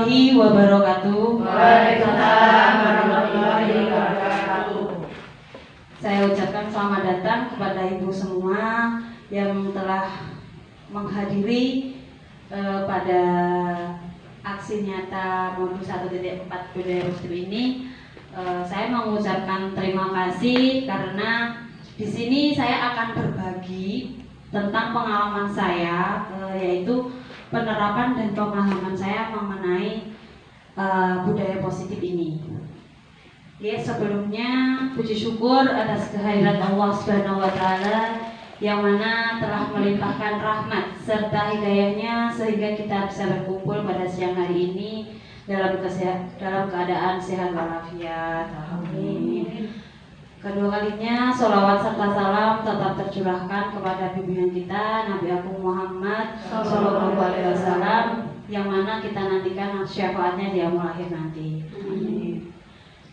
warahmatullahi wabarakatuh. Waalaikumsalam warahmatullahi wabarakatuh. Saya ucapkan selamat datang kepada ibu semua yang telah menghadiri pada aksi nyata modul 1.4 budaya positif ini. Saya mengucapkan terima kasih karena di sini saya akan berbagi tentang pengalaman saya, yaitu penerapan dan pemahaman saya mengenai budaya positif ini. Ya, sebelumnya puji syukur atas kehadiran Allah Subhanahu wa taala yang mana telah melimpahkan rahmat serta hidayahnya sehingga kita bisa berkumpul pada siang hari ini dalam keadaan sehat walafiat. Amin. Kedua kalinya sholawat serta salam tetap tercurahkan kepada bimbingan kita Nabi Agung Muhammad Sallallahu Alaihi Wasallam yang mana kita nantikan syafaatnya di yaumul akhir nanti. Amin.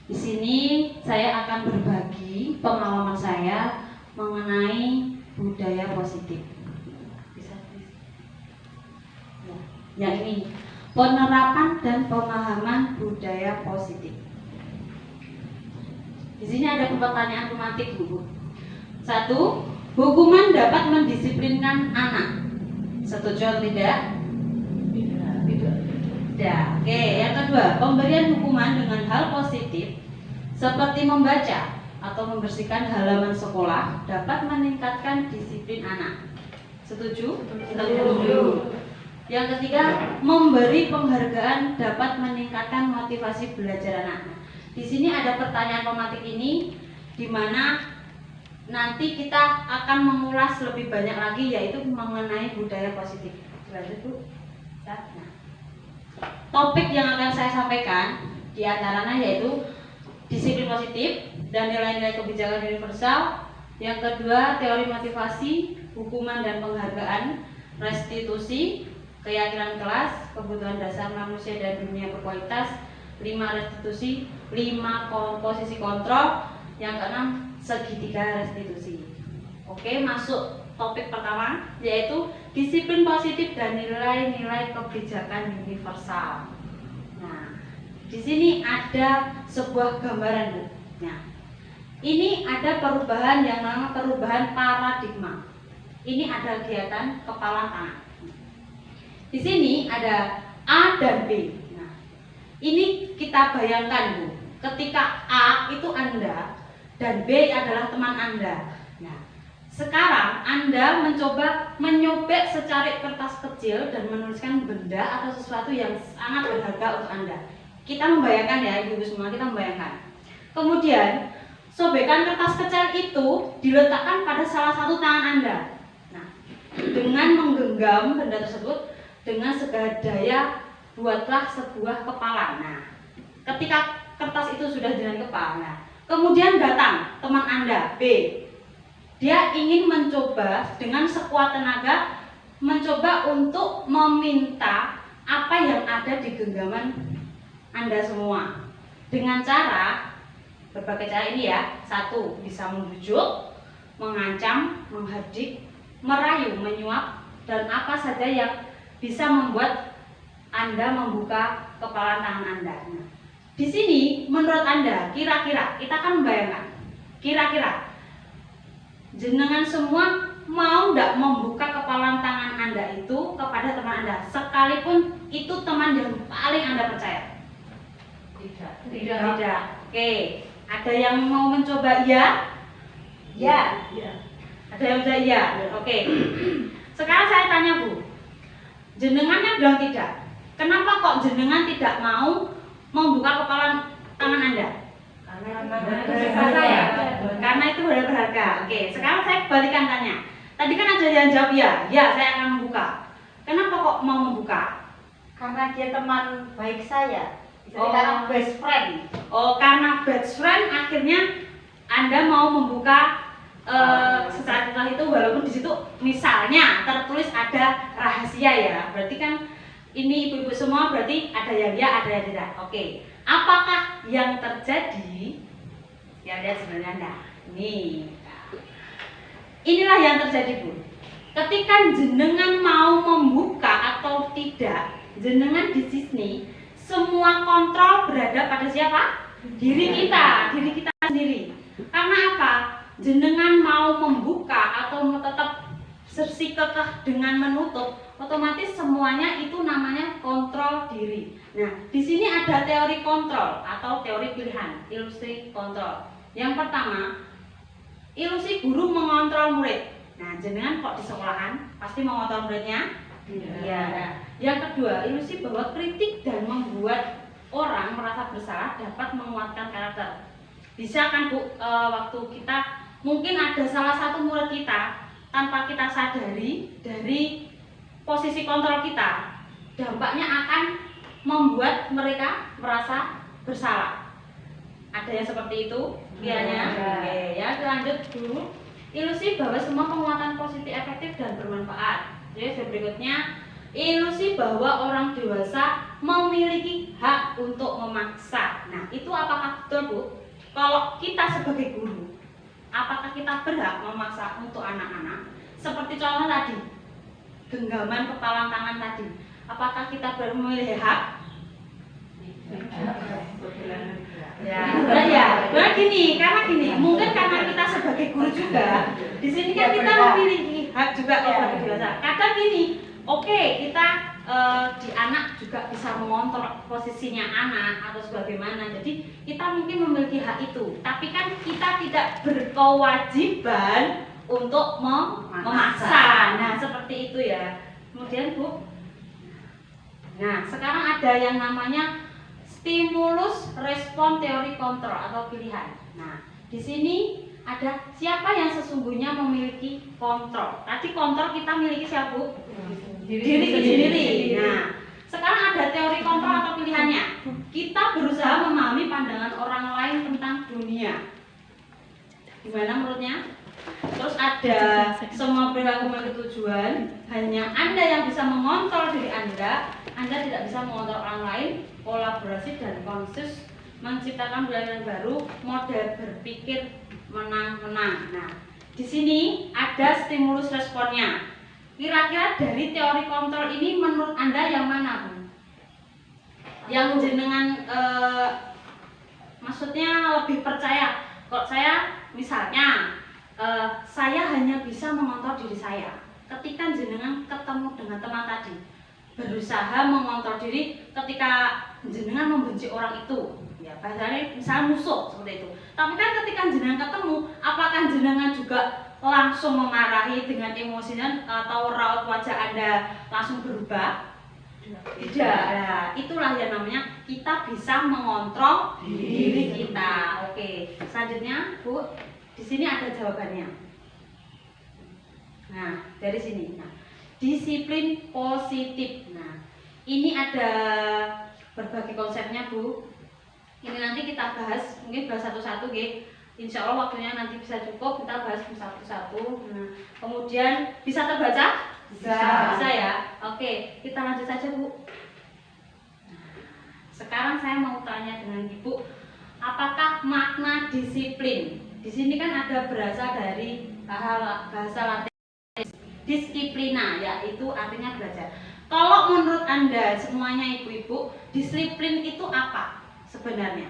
Di sini saya akan berbagi pengalaman saya mengenai budaya positif. Bisa? Ya ini penerapan dan pemahaman budaya positif. Di sini ada pertanyaan romantik, Bu. 1. Hukuman dapat mendisiplinkan anak. Setuju atau tidak? Tidak. Oke, yang kedua, pemberian hukuman dengan hal positif seperti membaca atau membersihkan halaman sekolah dapat meningkatkan disiplin anak. Setuju? Setuju. Yang ketiga, memberi penghargaan dapat meningkatkan motivasi belajar anak. Di sini ada pertanyaan romantik ini, di mana nanti kita akan mengulas lebih banyak lagi, yaitu mengenai budaya positif. Lanjut, Bu. Nah, topik yang akan saya sampaikan di antaranya yaitu disiplin positif dan nilai-nilai kebijakan universal. Yang kedua, teori motivasi, hukuman dan penghargaan, restitusi, keyakinan kelas, kebutuhan dasar manusia dan dunia berkualitas, 5 restitusi, 5 posisi kontrol, yang keenam segitiga restitusi. Oke, masuk topik pertama yaitu disiplin positif dan nilai-nilai kebijakan universal. Nah, di sini ada sebuah gambaran, Bu. Nah, ini ada perubahan yang namanya perubahan paradigma. Ini ada kegiatan kepala tangan. Di sini ada A dan B. Ini kita bayangkan, Bu, ketika A itu Anda dan B adalah teman Anda. Nah, sekarang Anda mencoba menyobek secari kertas kecil dan menuliskan benda atau sesuatu yang sangat berharga untuk Anda. Kita membayangkan ya, Ibu semua, kita membayangkan. Kemudian, sobekan kertas kecil itu diletakkan pada salah satu tangan Anda. Nah, dengan menggenggam benda tersebut dengan segala daya, buatlah sebuah kepala. Nah, ketika kertas itu sudah dengan kepala, kemudian datang teman Anda B. Dia ingin mencoba dengan sekuat tenaga mencoba untuk meminta apa yang ada di genggaman Anda semua. Dengan cara berbagai cara ini ya. 1. Bisa membujuk, mengancam, menghardik, merayu, menyuap, dan apa saja yang bisa membuat Anda membuka kepala tangan Anda. Nah, di sini menurut Anda kira-kira kita akan membayangkan, kira-kira jenengan semua mau tidak membuka kepala tangan Anda itu kepada teman Anda, sekalipun itu teman yang paling Anda percaya? Tidak. Oke, ada yang mau mencoba ya? Ya. Ada yang mencoba ya? Oke. Sekarang saya tanya, Bu, jenengannya bilang tidak. Kenapa kok jenengan tidak mau membuka kepala tangan Anda? Karena itu berharga. Oke, sekarang saya balikan tanya. Tadi kan ada yang jawab ya, saya akan membuka. Kenapa kok mau membuka? Karena dia teman baik saya. Karena best friend. Oh, karena best friend akhirnya Anda mau membuka secara itu, walaupun di situ misalnya tertulis ada rahasia ya. Berarti kan ini ibu-ibu semua berarti ada yang ya, ada yang tidak. Oke. Apakah yang terjadi? Ya, lihat sebenarnya Anda. Inilah yang terjadi, Bu. Ketika jenengan mau membuka atau tidak, jenengan di sini semua kontrol berada pada siapa? Diri kita sendiri. Karena apa? Jenengan mau membuka atau mau tetap bersikukuh dengan menutup, otomatis semuanya itu namanya kontrol diri. Nah, di sini ada teori kontrol atau teori pilihan, ilusi kontrol. Yang pertama, ilusi guru mengontrol murid. Nah, jenengan kok di sekolahan pasti mengontrol muridnya? Iya. Nah, yang kedua, ilusi bahwa kritik dan membuat orang merasa bersalah dapat menguatkan karakter. Bisa kan Bu, waktu kita mungkin ada salah satu murid kita tanpa kita sadari dari posisi kontrol kita, dampaknya akan membuat mereka merasa bersalah. Ada yang seperti itu kiranya? Oke, ya lanjut dulu. Ilusi bahwa semua penguatan positif efektif dan bermanfaat. Jadi berikutnya, ilusi bahwa orang dewasa memiliki hak untuk memaksa. Nah, itu apakah betul, Bu? Kalau kita sebagai guru, apakah kita berhak memaksa untuk anak-anak? Seperti contoh tadi, genggaman kepala tangan tadi. Apakah kita memiliki hak? Karena gini, mungkin karena kita sebagai guru juga, di sini kan kita memiliki hak juga sebagai dewasa. Kadang gini, oke, kita di anak juga bisa mengontrol posisinya anak atau sebagaimana. Jadi kita mungkin memiliki hak itu, tapi kan kita tidak berkewajiban untuk memaksa. Nah, seperti itu ya. Kemudian Bu, nah sekarang ada yang namanya stimulus respon teori kontrol atau pilihan. Nah, di sini ada siapa yang sesungguhnya memiliki kontrol. Tadi kontrol kita miliki siapa, Bu? Diri sendiri. Nah, sekarang ada teori kontrol atau pilihannya. Kita berusaha memahami pandangan orang lain tentang dunia. Gimana menurutnya? Terus ada semua perilaku memiliki tujuan. Hanya Anda yang bisa mengontrol diri Anda tidak bisa mengontrol orang lain. Kolaborasi dan konsensus menciptakan pelajaran baru, model berpikir menang-menang. Nah, di sini ada stimulus responnya. Kira-kira dari teori kontrol ini menurut Anda yang mana, Bu? Yang jenengan maksudnya lebih percaya. Kalau saya misalnya saya hanya bisa mengontrol diri saya. Ketika jenengan ketemu dengan teman tadi, berusaha mengontrol diri ketika jenengan membenci orang itu, ya bahasanya misalnya musuh seperti itu. Tapi kan ketika jenengan ketemu, apakah jenengan juga langsung memarahi dengan emosinya atau raut wajah Anda langsung berubah? Tidak. Nah, itulah yang namanya kita bisa mengontrol diri kita. Oke, selanjutnya Bu, di sini ada jawabannya. Nah, dari sini. Nah, disiplin positif. Nah, ini ada berbagai konsepnya, Bu. Ini nanti kita bahas, mungkin bahas satu-satu, gitu. Insya Allah waktunya nanti bisa cukup, kita bahas satu-satu. Nah, kemudian bisa terbaca? Bisa ya. Oke, kita lanjut saja, Bu. Sekarang saya mau tanya dengan Ibu, apakah makna disiplin? Di sini kan ada berasal dari bahasa Latin disiplina, yaitu artinya belajar. Kalau menurut Anda semuanya ibu-ibu, disiplin itu apa sebenarnya?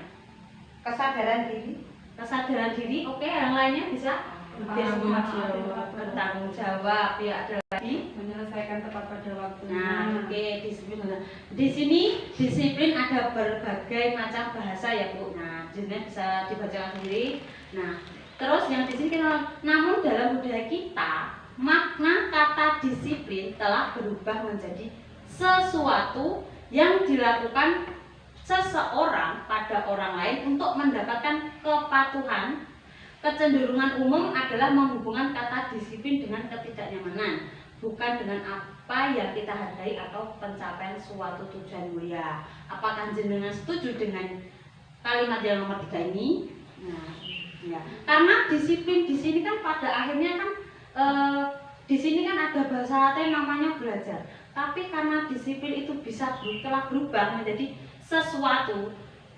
Kesadaran diri. Kesadaran diri, oke, yang lainnya bisa? Bertanggung jawab, ya ada lagi menyelesaikan tepat pada waktunya. Nah, oke, disiplin. Di sini disiplin ada berbagai macam bahasa ya, Bu. Nah, jenisnya bisa dibacakan sendiri. Nah, terus yang di sini kita, namun dalam budaya kita, makna kata disiplin telah berubah menjadi sesuatu yang dilakukan seseorang pada orang lain untuk mendapatkan kepatuhan. Kecenderungan umum adalah menghubungkan kata disiplin dengan ketidaknyamanan, bukan dengan apa yang kita hargai atau pencapaian suatu tujuan mulia. Apakah jenengan setuju dengan kalimat yang nomor 3 ini? Nah, ya. Karena disiplin di sini kan pada akhirnya kan di sini kan ada bahasa Latin namanya belajar. Tapi karena disiplin itu bisa telah berubah menjadi sesuatu,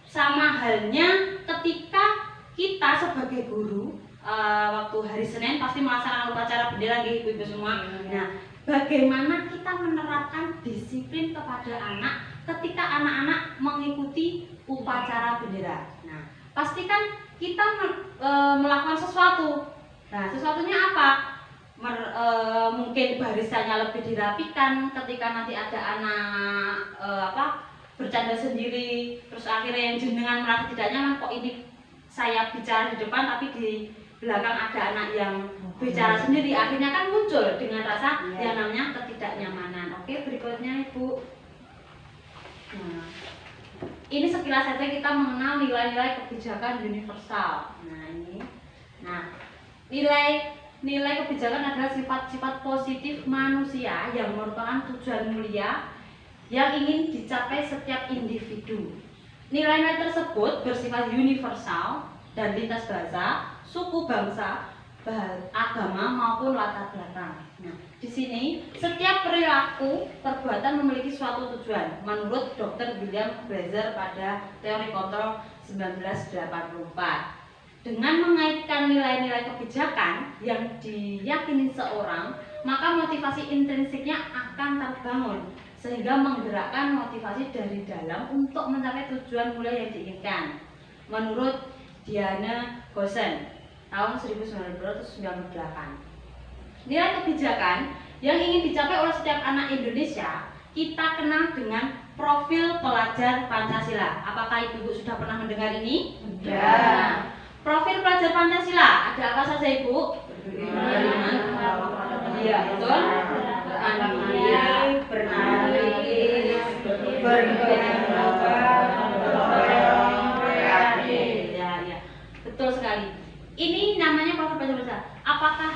sama halnya ketika kita sebagai guru waktu hari Senin pasti melaksanakan upacara bendera ibu-ibu semua. Nah, bagaimana kita menerapkan disiplin kepada anak ketika anak-anak mengikuti upacara bendera. Nah, pastikan kita melakukan sesuatu. Nah, sesuatunya apa? Mungkin barisannya lebih dirapikan ketika nanti ada anak bercanda sendiri, terus akhirnya yang jenengan merasa tidak nyaman, kok ini saya bicara di depan tapi di belakang ada anak yang bicara sendiri, akhirnya kan muncul dengan rasa yang namanya ketidaknyamanan. Oke, berikutnya Ibu. Nah, ini sekilas saja kita mengenal nilai-nilai kebijakan universal. Nilai kebijakan adalah sifat-sifat positif manusia yang merupakan tujuan mulia yang ingin dicapai setiap individu. Nilai-nilai tersebut bersifat universal dan lintas bahasa, suku, bangsa, agama maupun latar belakang. Nah, di sini setiap perilaku perbuatan memiliki suatu tujuan menurut Dr. William Glasser pada teori kontrol 1984. Dengan mengaitkan nilai-nilai kebijakan yang diyakini seorang, maka motivasi intrinsiknya akan terbangun sehingga menggerakkan motivasi dari dalam untuk mencapai tujuan mulia yang diinginkan. Menurut Diana Gosen tahun 1998. Nilai kebijakan yang ingin dicapai oleh setiap anak Indonesia kita kenal dengan profil pelajar Pancasila. Apakah Ibu sudah pernah mendengar ini? Sudah. Profil pelajar Pancasila ada apa saja Ibu? Iya, betul. Berani, beranalitis, ya, betul sekali. Ini namanya profil pelajar Pancasila. Apakah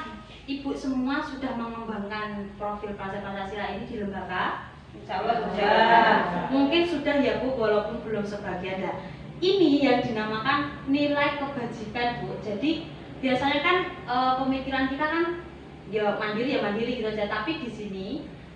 Ibu semua sudah mengembangkan profil pelajar Pancasila ini di lembaga? Insya Allah sudah. Mungkin sudah ya Bu, walaupun belum sebagian. Nah, ini yang dinamakan nilai kebajikan Bu. Jadi biasanya kan pemikiran kita kan ya mandiri gitu aja. Tapi di sini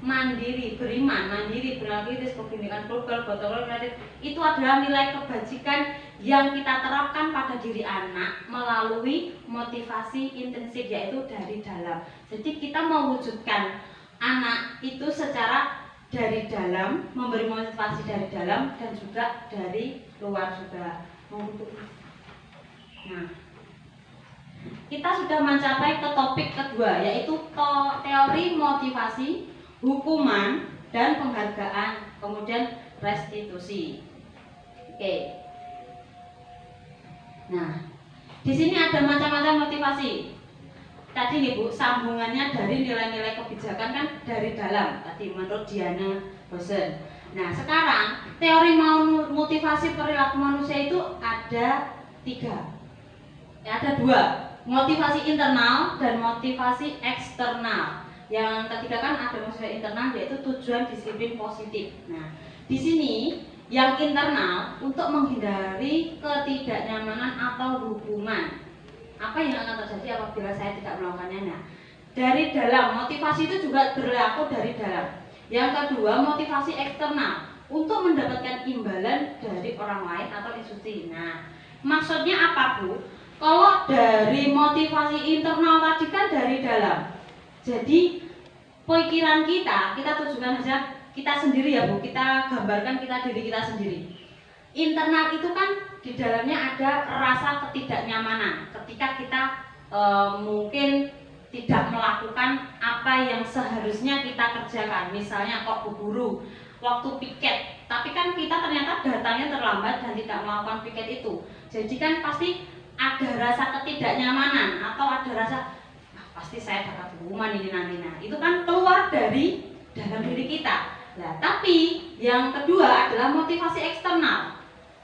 mandiri, beriman, mandiri, berkritis, kebinekaan global, gotong royong, itu adalah nilai kebajikan yang kita terapkan pada diri anak melalui motivasi intrinsik, yaitu dari dalam. Jadi kita mewujudkan anak itu secara dari dalam, memberi motivasi dari dalam dan juga dari luar juga. Nah, kita sudah mencapai ke topik kedua, yaitu teori motivasi, hukuman, dan penghargaan, kemudian restitusi. Oke. Nah, di sini ada macam-macam motivasi. Tadi nih Bu, sambungannya dari nilai-nilai kebijakan kan dari dalam, tadi menurut Diana Gosen. Nah, sekarang teori motivasi perilaku manusia itu ada 3. Ada 2, motivasi internal dan motivasi eksternal. Yang ketiga kan ada motivasi internal, yaitu tujuan disiplin positif. Nah, di sini yang internal untuk menghindari ketidaknyamanan atau hukuman. Apa yang akan terjadi apabila saya tidak melakukannya? Nah, dari dalam, motivasi itu juga berlaku dari dalam. Yang kedua, motivasi eksternal untuk mendapatkan imbalan dari orang lain atau institusi. Nah, maksudnya apa Bu? Kalau dari motivasi internal tadi kan dari dalam. Jadi pikiran kita tujukan saja kita sendiri ya Bu. Kita gambarkan diri kita sendiri. Internal itu kan di dalamnya ada rasa ketidaknyamanan ketika kita mungkin tidak melakukan apa yang seharusnya kita kerjakan. Misalnya kok berburu waktu piket, tapi kan kita ternyata datangnya terlambat dan tidak melakukan piket itu. Jadi kan pasti ada rasa ketidaknyamanan atau ada rasa pasti saya dapat hukuman ini nanti. Nah, itu kan keluar dari dalam diri kita. Nah, tapi yang kedua adalah motivasi eksternal.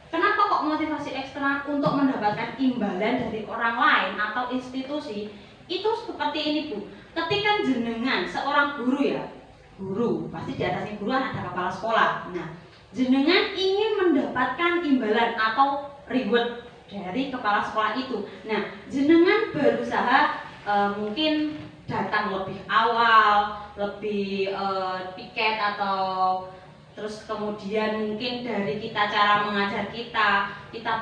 Kenapa kok motivasi eksternal? Untuk mendapatkan imbalan dari orang lain atau institusi. Itu seperti ini Bu. Ketika jenengan seorang guru ya, guru pasti di atasnya guru ada kepala sekolah. Nah, jenengan ingin mendapatkan imbalan atau reward dari kepala sekolah itu. Nah, jenengan berusaha mungkin datang lebih awal, lebih piket atau terus kemudian mungkin dari kita cara mengajar kita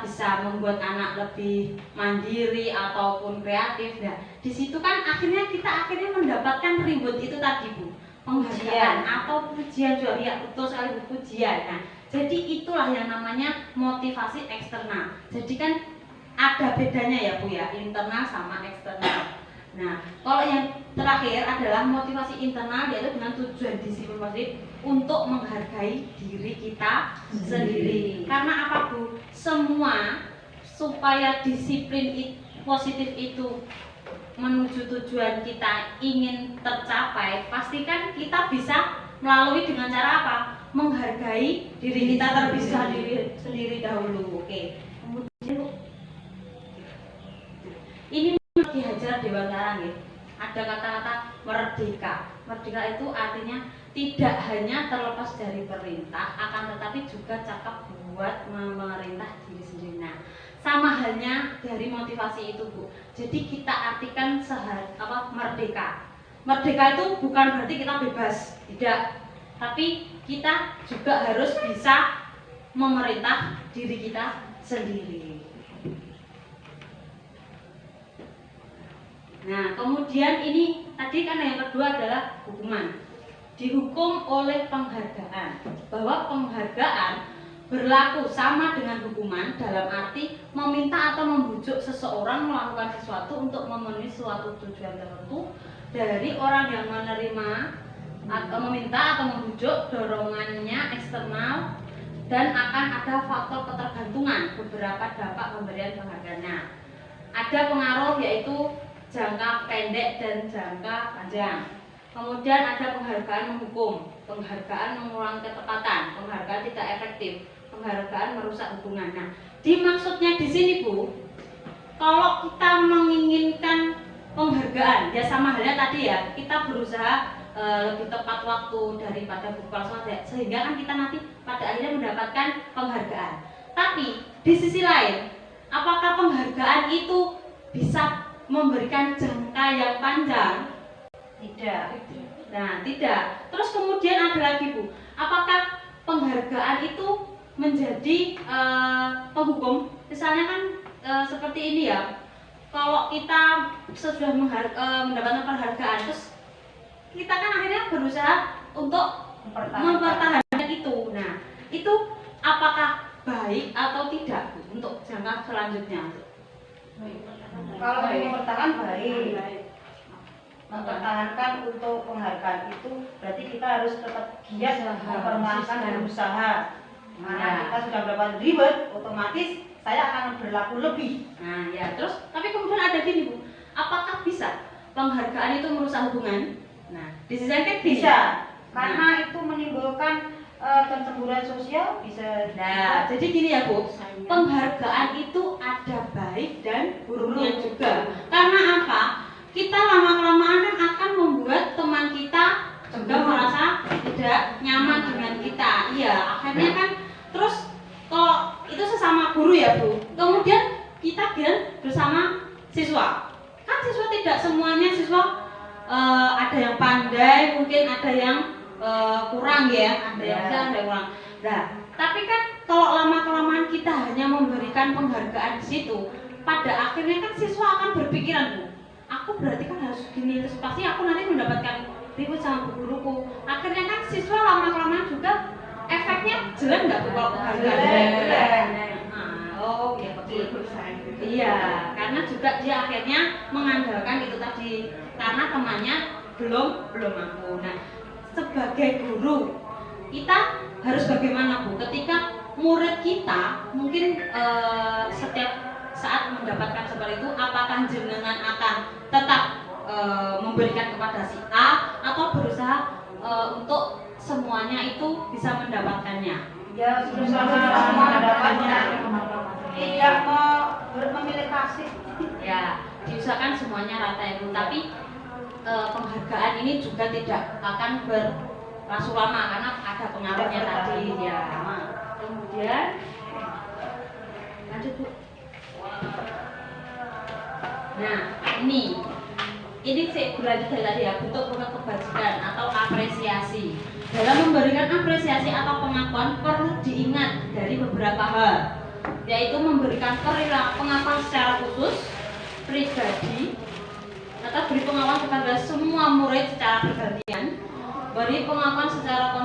bisa membuat anak lebih mandiri ataupun kreatif. Nah, di situ kan akhirnya kita mendapatkan reward itu tadi Bu, penghargaan atau pujian juga. Ya betul sekali Bu, pujian. Nah, Jadi itulah yang namanya motivasi eksternal. Jadi kan ada bedanya ya Bu ya, internal sama eksternal. Nah, kalau yang terakhir adalah motivasi internal, yaitu dengan tujuan disiplin positif untuk menghargai diri kita sendiri. Karena apa Bu? Semua supaya disiplin positif itu menuju tujuan kita ingin tercapai, pastikan kita bisa melalui dengan cara apa? Menghargai diri kita terpisah diri sendiri dahulu. Oke. Kemudian ini Ki Hajar Dewantara nih. Ada kata-kata merdeka. Merdeka itu artinya tidak hanya terlepas dari perintah, akan tetapi juga cakap buat memerintah diri sendiri. Nah, sama halnya dari motivasi itu Bu. Jadi kita artikan merdeka. Merdeka itu bukan berarti kita bebas, tidak. Tapi kita juga harus bisa memerintah diri kita sendiri. Nah, kemudian ini tadi kan yang kedua adalah hukuman. Dihukum oleh penghargaan. Bahwa penghargaan berlaku sama dengan hukuman dalam arti meminta atau membujuk seseorang melakukan sesuatu untuk memenuhi suatu tujuan tertentu dari orang yang menerima atau meminta atau membujuk dorongannya eksternal, dan akan ada faktor ketergantungan beberapa dampak pemberian penghargaannya. Ada pengaruh yaitu jangka pendek dan jangka panjang. Kemudian ada penghargaan menghukum, penghargaan mengurangi ketepatan, penghargaan tidak efektif, penghargaan merusak hubungan. Nah, dimaksudnya di sini Bu, kalau kita menginginkan penghargaan, ya sama halnya tadi ya, kita berusaha lebih tepat waktu daripada buku sehingga kan kita nanti pada akhirnya mendapatkan penghargaan. Tapi di sisi lain, apakah penghargaan itu bisa memberikan jangka yang panjang? Tidak. Nah, tidak. Terus kemudian ada lagi Bu, apakah penghargaan itu menjadi penghukum? Misalnya kan seperti ini ya, kalau kita sudah mendapatkan penghargaan, terus kita kan akhirnya berusaha untuk mempertahankan itu. Nah, itu apakah baik atau tidak Bu, untuk jangka selanjutnya? Kalau mempertahankan baik. Mempertahankan untuk penghargaan itu berarti kita harus tetap giat mempertahankan dan berusaha. Mana kita sudah mendapatkan reward, otomatis saya akan berlaku lebih. Nah ya, terus tapi kemudian ada gini Bu, apakah bisa penghargaan itu merusak hubungan? Nah, di sisi lain kan bisa, karena itu menimbulkan kecemburuan sosial bisa. Nah, jadi gini ya Bu, penghargaan itu ada baik dan buruknya juga. Karena apa? Kita lama-kelamaan kan akan membuat teman kita juga merasa tidak nyaman dengan kita. Iya, akhirnya kan terus kalau itu sesama guru ya Bu. Kemudian kita bersama siswa. Kan siswa tidak semuanya siswa ada yang pandai, mungkin ada yang kurang ya, ada yang bisa, ada yang kurang. Nah, tapi kan kalau lama-kelamaan kita hanya memberikan penghargaan di situ, pada akhirnya kan siswa akan berpikiran Bu, aku berarti kan harus gini, terus pasti aku nanti mendapatkan ribut sama bu guruku. Akhirnya kan siswa lama-kelamaan juga efeknya jelek nggak Bu kalau penghargaan? Oh ya begitu. Iya, karena juga dia akhirnya mengandalkan itu tadi, karena temannya belum mampu. Nah, sebagai guru kita harus bagaimana Bu ketika murid kita mungkin setiap saat mendapatkan seperti itu, apakah jenengan akan tetap memberikan kepada si A atau berusaha untuk semuanya itu bisa mendapatkannya? Ya, berusaha mendapatkannya, tidak mau memilih kasih. Ya, diusahakan semuanya rata itu, tapi penghargaan ini juga tidak akan berlangsung lama karena ada pengaruhnya tadi ya. Kemudian lanjut Bu. Nah, ini saya berlanjut dari tadi ya, bentuk kebajikan atau apresiasi. Dalam memberikan apresiasi atau pengakuan perlu diingat dari beberapa hal, yaitu memberikan pengakuan secara khusus, pribadi, atau beri pengakuan kepada semua murid secara bergantian, beri pengakuan secara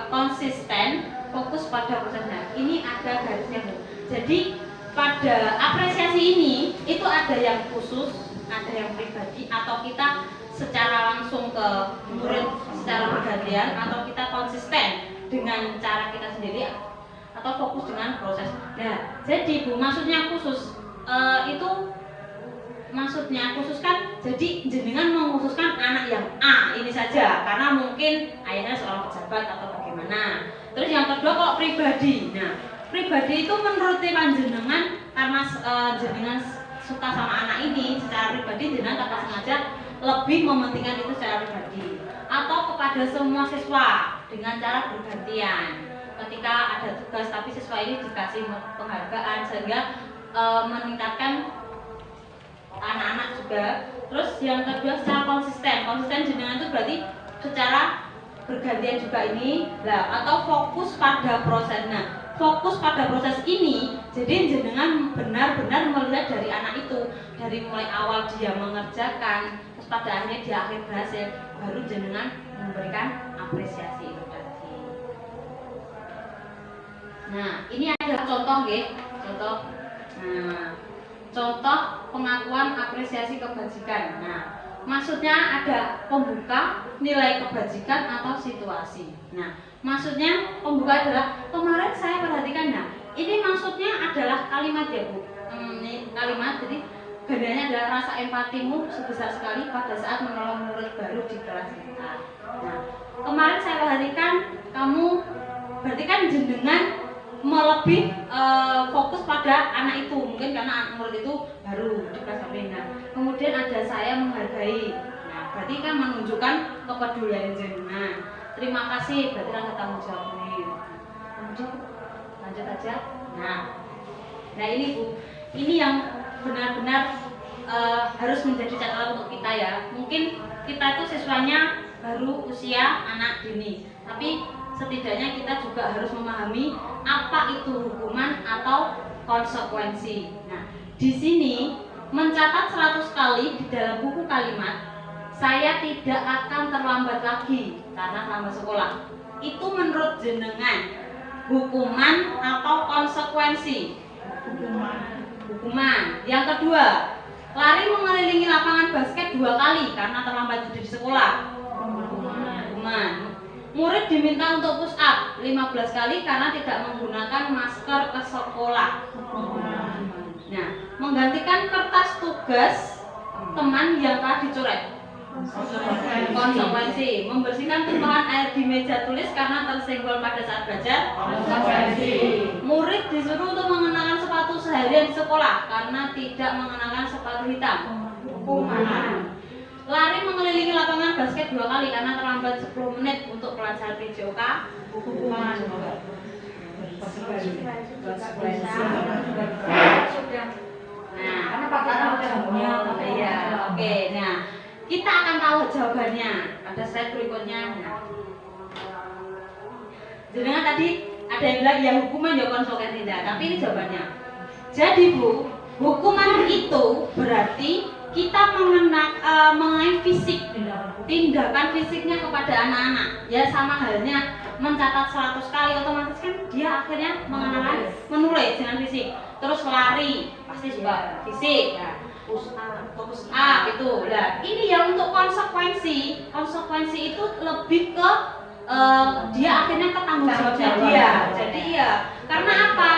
konsisten, fokus fokus pada prosesnya. Ini ada garisnya, Bu. Jadi pada apresiasi ini itu ada yang khusus, ada yang pribadi, atau kita secara langsung ke murid secara bergantian, atau kita konsisten dengan cara kita sendiri, atau fokus dengan proses. Nah, jadi Bu, maksudnya khusus itu maksudnya khusus kan, jadi jenengan mengkhususkan anak yang A ini saja karena mungkin ayahnya seorang pejabat atau bagaimana. Terus yang kedua kalau pribadi, nah pribadi itu menurut panjenengan karena jenengan suka sama anak ini secara pribadi, jenengan tanpa sengaja lebih mementingkan itu secara pribadi, atau kepada semua siswa dengan cara bergantian. Ketika ada tugas tapi siswa ini dikasih penghargaan sehingga meningkatkan anak-anak juga. Terus yang kedua secara konsisten jenengan itu berarti secara bergantian juga ini lah, atau fokus pada proses. Nah, fokus pada proses ini jadi jenengan benar-benar melihat dari anak itu, dari mulai awal dia mengerjakan terus pada akhirnya dia akhir berhasil, baru jenengan memberikan apresiasi itu tadi. Nah, ini ada contoh nggih, contoh. Nah, contoh pengakuan apresiasi kebajikan. Nah, maksudnya ada pembuka, nilai kebajikan atau situasi. Nah, maksudnya pembuka adalah kemarin saya perhatikan. Nah, ini maksudnya adalah kalimat ya Bu. Ini kalimat, jadi gandanya adalah rasa empatimu sebesar sekali pada saat menolong murid baru di kelas kita. Nah, kemarin saya perhatikan kamu berarti kan jenengan melebih fokus pada anak itu, mungkin karena anak murid itu baru di kelas kami. Nah, kemudian ada saya menghargai. Nah, berarti kan menunjukkan kepedulian jenengan. Terima kasih, berarti ada tanggung jawab nih. Lanjut aja. Nah ini Bu, ini yang benar-benar harus menjadi catatan untuk kita ya. Mungkin kita itu siswanya baru usia anak dini, tapi setidaknya kita juga harus memahami apa itu hukuman atau konsekuensi. Nah, di sini mencatat 100 kali di dalam buku kalimat, saya tidak akan terlambat lagi karena terlambat sekolah. Itu menurut jenengan hukuman atau konsekuensi? Hukuman. Yang kedua, lari mengelilingi lapangan basket 2 kali karena terlambat di sekolah. Hukuman. Murid diminta untuk push up 15 kali karena tidak menggunakan masker ke sekolah. Nah, menggantikan kertas tugas teman yang telah dicoret. Konsekuensi. Membersihkan tumpahan air di meja tulis karena tersenggol pada saat belajar. Konsekuensi. Murid disuruh untuk mengenakan sepatu seharian di sekolah karena tidak mengenakan sepatu hitam. Hukuman. Lari mengelilingi lapangan basket 2 kali karena terlambat 10 menit untuk pelajaran PJOK. Hukuman. Nah, Karena pakai jawabannya. iya, oke. Nah, kita akan tahu jawabannya pada slide berikutnya. Nah, jenengan tadi ada yang bilang ya hukuman ya konsekuensi, tapi ini jawabannya. Jadi Bu, hukuman itu berarti kita mengenai fisik, tindakan fisiknya kepada anak-anak. Ya sama halnya mencatat 100 kali, otomatis kan dia akhirnya mengenalkan menulis dengan fisik. Terus lari pasti juga fisik. Nah, push up itu. Nah, ini yang untuk konsekuensi. Konsekuensi itu lebih ke dia akhirnya ketanggung jawabnya dia. Jadi ya, karena apa?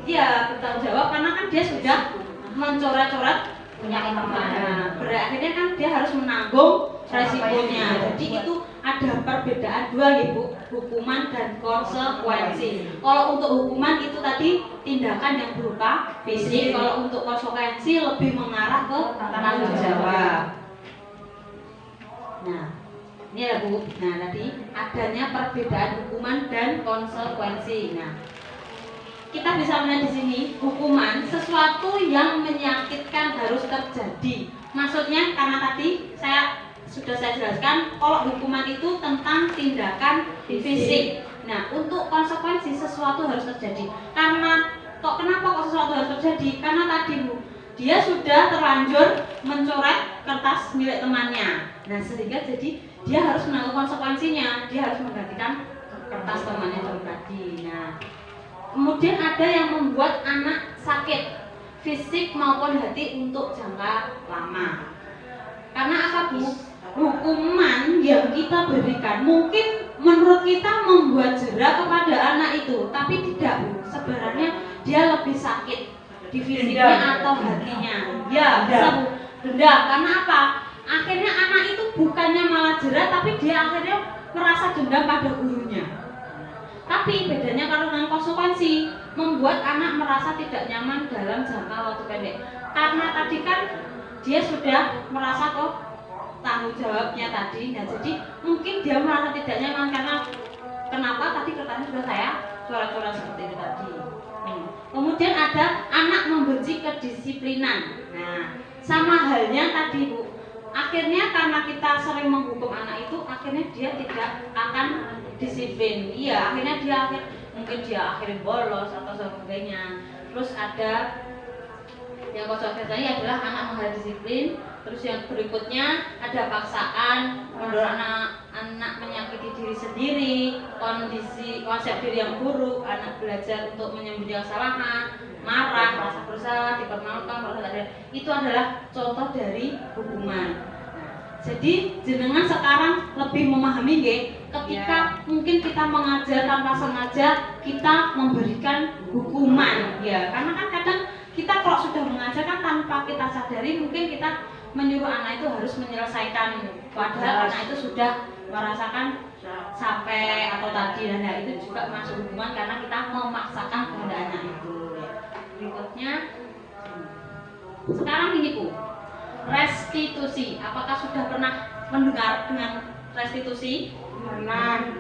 Dia bertanggung jawab karena kan dia sudah mencoret-coret punya teman. Nah, akhirnya kan dia harus menanggung resikonya. Jadi itu ada perbedaan dua ya Bu, hukuman dan konsekuensi. Kalau untuk hukuman itu tadi tindakan yang berupa fisik, kalau untuk konsekuensi lebih mengarah ke tanggung jawab. Nah, ini ya Bu. Nah, tadi adanya perbedaan hukuman dan konsekuensi. Nah, kita bisa melihat di sini hukuman sesuatu yang menyakitkan harus terjadi. Maksudnya karena tadi sudah saya jelaskan kalau hukuman itu tentang tindakan fisik. Nah, untuk konsekuensi sesuatu harus terjadi. Kenapa kok sesuatu harus terjadi? Karena tadi Bu, dia sudah terlanjur mencoret kertas milik temannya. Nah, sehingga jadi dia harus menanggung konsekuensinya. Dia harus menggantikan kertas temannya John tadi. Nah, kemudian ada yang membuat anak sakit fisik maupun hati untuk jangka lama. Karena apa, Bu? Hukuman yang kita berikan mungkin menurut kita membuat jera kepada anak itu, tapi tidak, Bu. Sebenarnya dia lebih sakit di fisiknya atau hatinya. Ya, bisa, Bu. Dendam. Karena apa? Akhirnya anak itu bukannya malah jera, tapi dia akhirnya merasa dendam pada gurunya. Tapi bedanya kalau dengan konsekuensi, membuat anak merasa tidak nyaman dalam jangka waktu pendek. Karena tadi kan dia sudah merasa kok tanggung jawabnya tadi, nah jadi mungkin dia merasa tidak nyaman karena kenapa tadi kertasnya sudah saya coret-coret seperti itu tadi. Kemudian ada anak membenci kedisiplinan. Nah, sama halnya tadi, Bu. Akhirnya karena kita sering menghukum anak itu, akhirnya dia tidak akan disiplin. Iya, akhirnya mungkin dia akhirnya bolos atau sebagainya. Terus ada yang konsekuensinya adalah anak menghadapi disiplin. Terus yang berikutnya ada paksaan, mendorong anak menyakiti diri sendiri, konsep diri yang buruk, anak belajar untuk menyembunyikan kesalahan, marah, merasa bersalah, dipermalukan, merasa tidak adil. Itu adalah contoh dari hukuman. Jadi jenengan sekarang lebih memahami nggih, ketika mungkin kita mengajar tanpa sengaja kita memberikan hukuman, ya karena kan kadang kita kalau sudah mengajar kan tanpa kita sadari mungkin kita menyuruh anak itu harus menyelesaikan, padahal anak itu sudah merasakan capek atau tadi, dan itu juga masuk hukuman karena kita memaksakan kepada anak itu. Berikutnya, sekarang ini, Bu, restitusi. Apakah sudah pernah mendengar dengan restitusi? Pernah.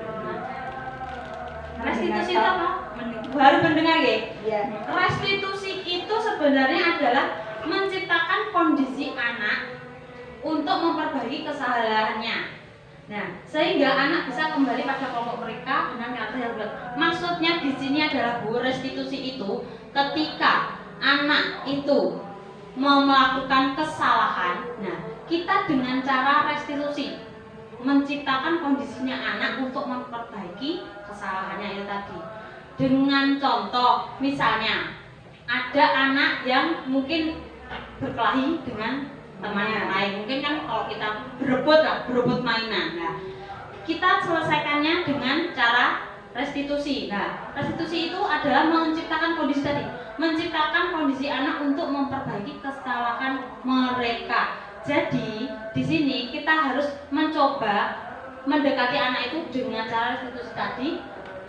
Restitusi itu apa? Baru mendengar ya? Iya. Restitusi itu sebenarnya adalah menciptakan kondisi anak untuk memperbaiki kesalahannya. Nah, sehingga anak bisa kembali pada kelompok mereka dengan karakter yang benar. Maksudnya di sini adalah, Bu, restitusi itu ketika anak itu mau melakukan kesalahan, nah kita dengan cara restitusi menciptakan kondisinya anak untuk memperbaiki kesalahannya itu tadi. Dengan contoh, misalnya ada anak yang mungkin berkelahi dengan teman yang lain, mungkin kan kalau kita berebut mainan, nah kita selesaikannya dengan cara restitusi. Nah, restitusi itu adalah menciptakan kondisi tadi, menciptakan kondisi anak untuk memperbaiki kesalahan mereka. Jadi di sini kita harus mencoba mendekati anak itu dengan cara restitusi tadi,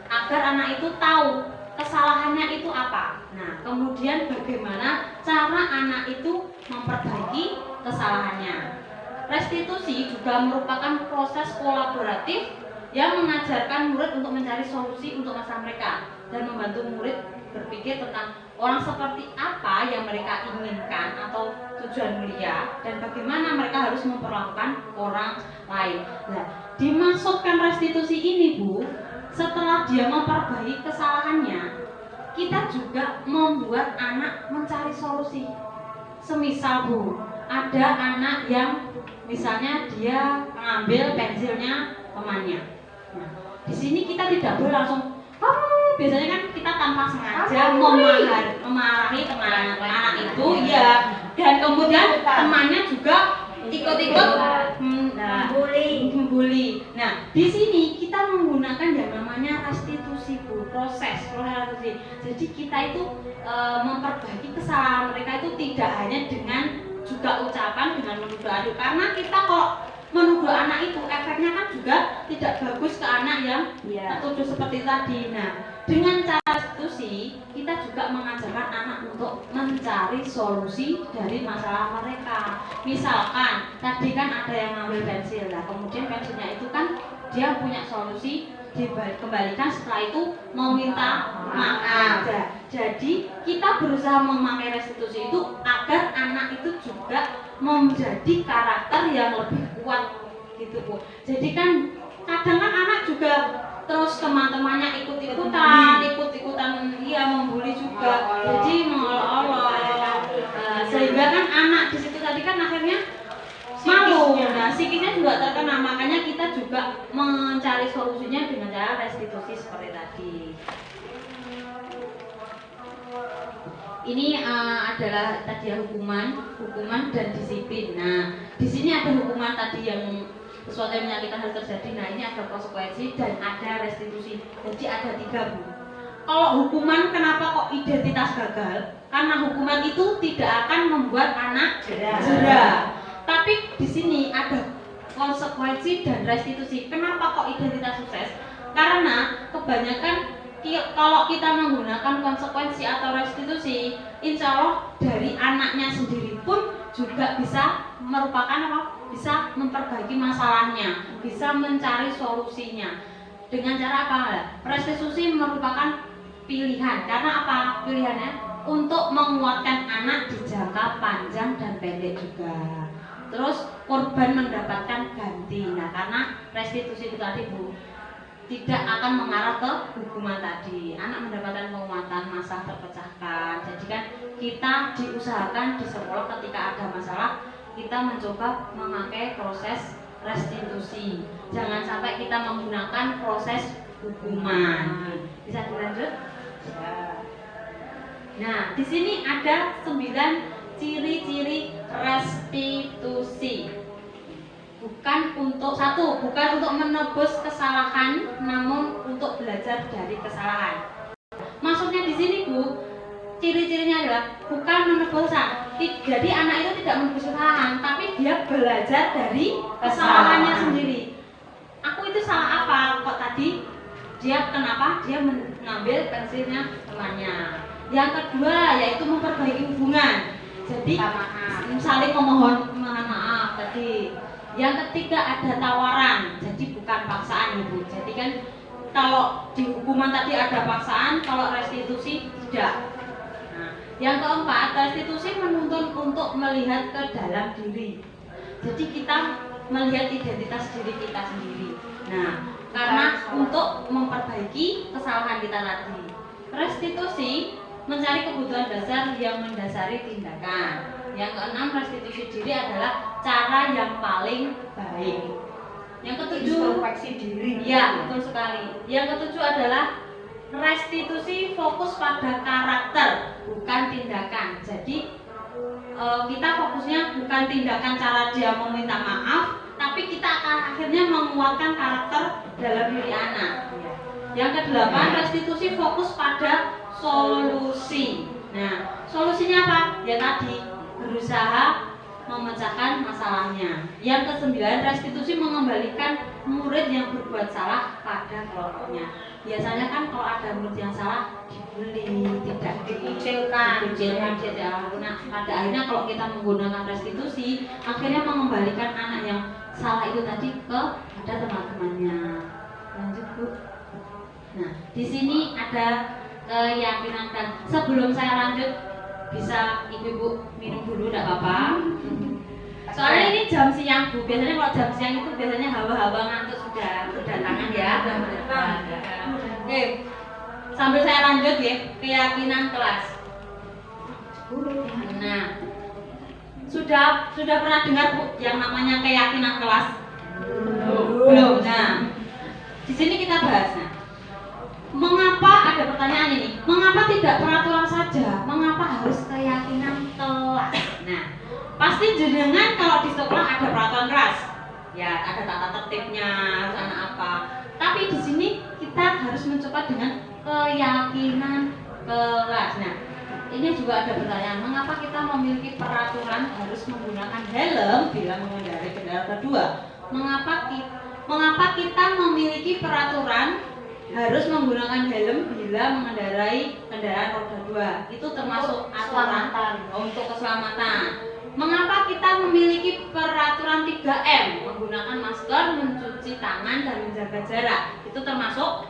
agar anak itu tahu kesalahannya itu apa. Nah, kemudian bagaimana cara anak itu memperbaiki kesalahannya. Restitusi juga merupakan proses kolaboratif yang mengajarkan murid untuk mencari solusi untuk masalah mereka dan membantu murid berpikir tentang orang seperti apa yang mereka inginkan atau tujuan mulia dan bagaimana mereka harus memperlakukan orang lain. Nah, dimaksudkan restitusi ini, Bu, setelah dia memperbaiki kesalahannya, kita juga membuat anak mencari solusi. Semisal, Bu, ada anak yang misalnya dia mengambil pensilnya temannya. Nah, di sini kita tidak boleh langsung, biasanya kan kita tanpa sengaja memarahi teman anak itu, ya, dan kemudian temannya juga ikut-ikut membuli. Nah, di sini kita menggunakan yang namanya restitusi, Bu, proses restitusi. Jadi kita itu memperbaiki kesalahan mereka itu tidak hanya dengan juga ucapan, dengan menuduh adil, karena kita kok menuduh anak itu efeknya kan juga tidak bagus ke anak yang tertuduh seperti tadi. Nah, dengan cara restitusi kita juga mengajarkan anak untuk mencari solusi dari masalah mereka. Misalkan tadi kan ada yang ngambil pensil, nah kemudian pensilnya itu kan dia punya solusi, dikembalikan, setelah itu mau minta maaf. Jadi kita berusaha memakai restitusi itu agar anak itu juga menjadi karakter yang lebih kuat gitu, Bu. Jadi kan kadang kan anak juga terus teman-temannya ikut-ikutan dia membuli juga, jadi mengolok-olok, sehingga kan anak di situ tadi kan akhirnya malu Nah, psikisnya juga terkena, makanya kita juga mencari solusinya dengan cara restitusi seperti tadi. Ini adalah tadi ya hukuman dan disiplin. Nah, di sini ada hukuman tadi yang sesuatu yang menyakitkan harus terjadi. Nah, ini ada konsekuensi dan ada restitusi. Jadi ada 3, Bu. Kalau hukuman, kenapa kok identitas gagal? Karena hukuman itu tidak akan membuat anak jera. Tapi di sini ada konsekuensi dan restitusi. Kenapa kok identitas sukses? Karena kebanyakan kalau kita menggunakan konsekuensi atau restitusi, insya Allah dari anaknya sendiri pun juga bisa merupakan apa? Bisa memperbaiki masalahnya, bisa mencari solusinya. Dengan cara apa? Restitusi merupakan pilihan. Karena apa? Pilihannya untuk menguatkan anak di jangka panjang dan pendek juga. Terus korban mendapatkan ganti. Nah, karena restitusi itu tadi, Bu, tidak akan mengarah ke hukuman tadi. Anak mendapatkan penguatan, masalah terpecahkan. Jadi kan kita diusahakan di sekolah ketika ada masalah, kita mencoba memakai proses restitusi. Jangan sampai kita menggunakan proses hukuman. Bisa dilanjut? Ya. Nah, di sini ada 9 ciri-ciri restitusi. Bukan untuk menebus kesalahan, namun untuk belajar dari kesalahan. Maksudnya di sini, Bu, ciri-cirinya adalah bukan menebus kesalahan. Jadi anak itu tidak menebus kesalahan, tapi dia belajar dari kesalahannya sendiri. Aku itu salah apa? Kok tadi dia kenapa dia mengambil pensilnya temannya? Yang kedua yaitu memperbaiki hubungan. Jadi saling memohon maaf tadi. Yang ketiga ada tawaran, jadi bukan paksaan, Ibu. Jadi kan kalau di hukuman tadi ada paksaan, kalau restitusi tidak. Nah, yang keempat, restitusi menuntun untuk melihat ke dalam diri. Jadi kita melihat identitas diri kita sendiri. Nah, karena untuk memperbaiki kesalahan kita tadi. Restitusi mencari kebutuhan dasar yang mendasari tindakan. Yang keenam, restitusi diri adalah cara yang paling baik. Yang ketujuh, introspeksi diri. Ya, betul sekali. Yang ketujuh adalah restitusi fokus pada karakter, bukan tindakan. Jadi kita fokusnya bukan tindakan cara dia meminta maaf, tapi kita akan akhirnya menguatkan karakter dalam diri anak. Yang kedelapan, restitusi fokus pada solusi. Nah, solusinya apa? Ya tadi, berusaha memecahkan masalahnya. Yang kesembilan, restitusi mengembalikan murid yang berbuat salah pada kelompoknya. Biasanya kan kalau ada murid yang salah dibully, tidak dikucilkan. Nah, pada akhirnya kalau kita menggunakan restitusi, akhirnya mengembalikan anak yang salah itu tadi pada teman-temannya. Lanjut, Bu. Nah, di sini ada keyakinan dan sebelum saya lanjut, bisa ibu-ibu minum dulu, tidak apa-apa. Soalnya ini jam siang, Bu. Biasanya kalau jam siang itu biasanya hawa-hawa ngantuk sudah berdatangan ya. Oke, sambil saya lanjut ya, keyakinan kelas. Nah, sudah pernah dengar, Bu, yang namanya keyakinan kelas? Belum. Nah, di sini kita bahas. Nah, mengapa ada pertanyaan ini? Mengapa tidak peraturan saja? Mengapa harus keyakinan kelas? Nah, pasti jenengan kalau di sekolah ada peraturan kelas, ya ada tata tertibnya, harus anak apa. Tapi di sini kita harus mencoba dengan keyakinan kelas. Nah, ini juga ada pertanyaan, mengapa kita memiliki peraturan harus menggunakan helm bila mengendarai kendaraan kedua? Mengapa kita memiliki peraturan harus menggunakan helm bila mengendarai kendaraan roda 2? Itu termasuk aturan untuk keselamatan. Mengapa kita memiliki peraturan 3M, menggunakan masker, mencuci tangan, dan menjaga jarak? Itu termasuk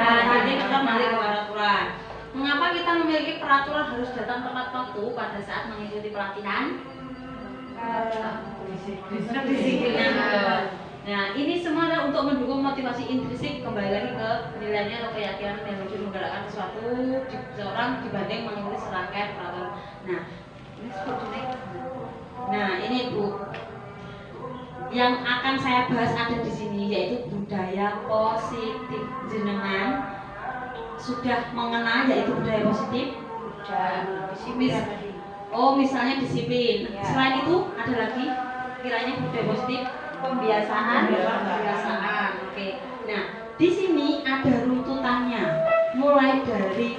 jadi kita balik ke peraturan. Mengapa kita memiliki peraturan harus datang tepat waktu pada saat mengikuti pelatihan? Kedisiplinan. Nah, ini semua adalah untuk mendukung motivasi intrinsik, kembali lagi ke penilaiannya atau keyakinan yang lebih menggerakkan sesuatu di seorang dibanding mengikuti serangkaian peraturan. Nah, ini seperti Nah, ini Bu, yang akan saya bahas ada di sini yaitu budaya positif. Jenengan sudah mengenal yaitu budaya positif? Dan disiplin tadi. Oh, misalnya disiplin. Ya. Selain itu ada lagi kiranya budaya positif? Pembiasaan. Kebiasaan. Oke. Nah, di sini ada runtutannya, mulai dari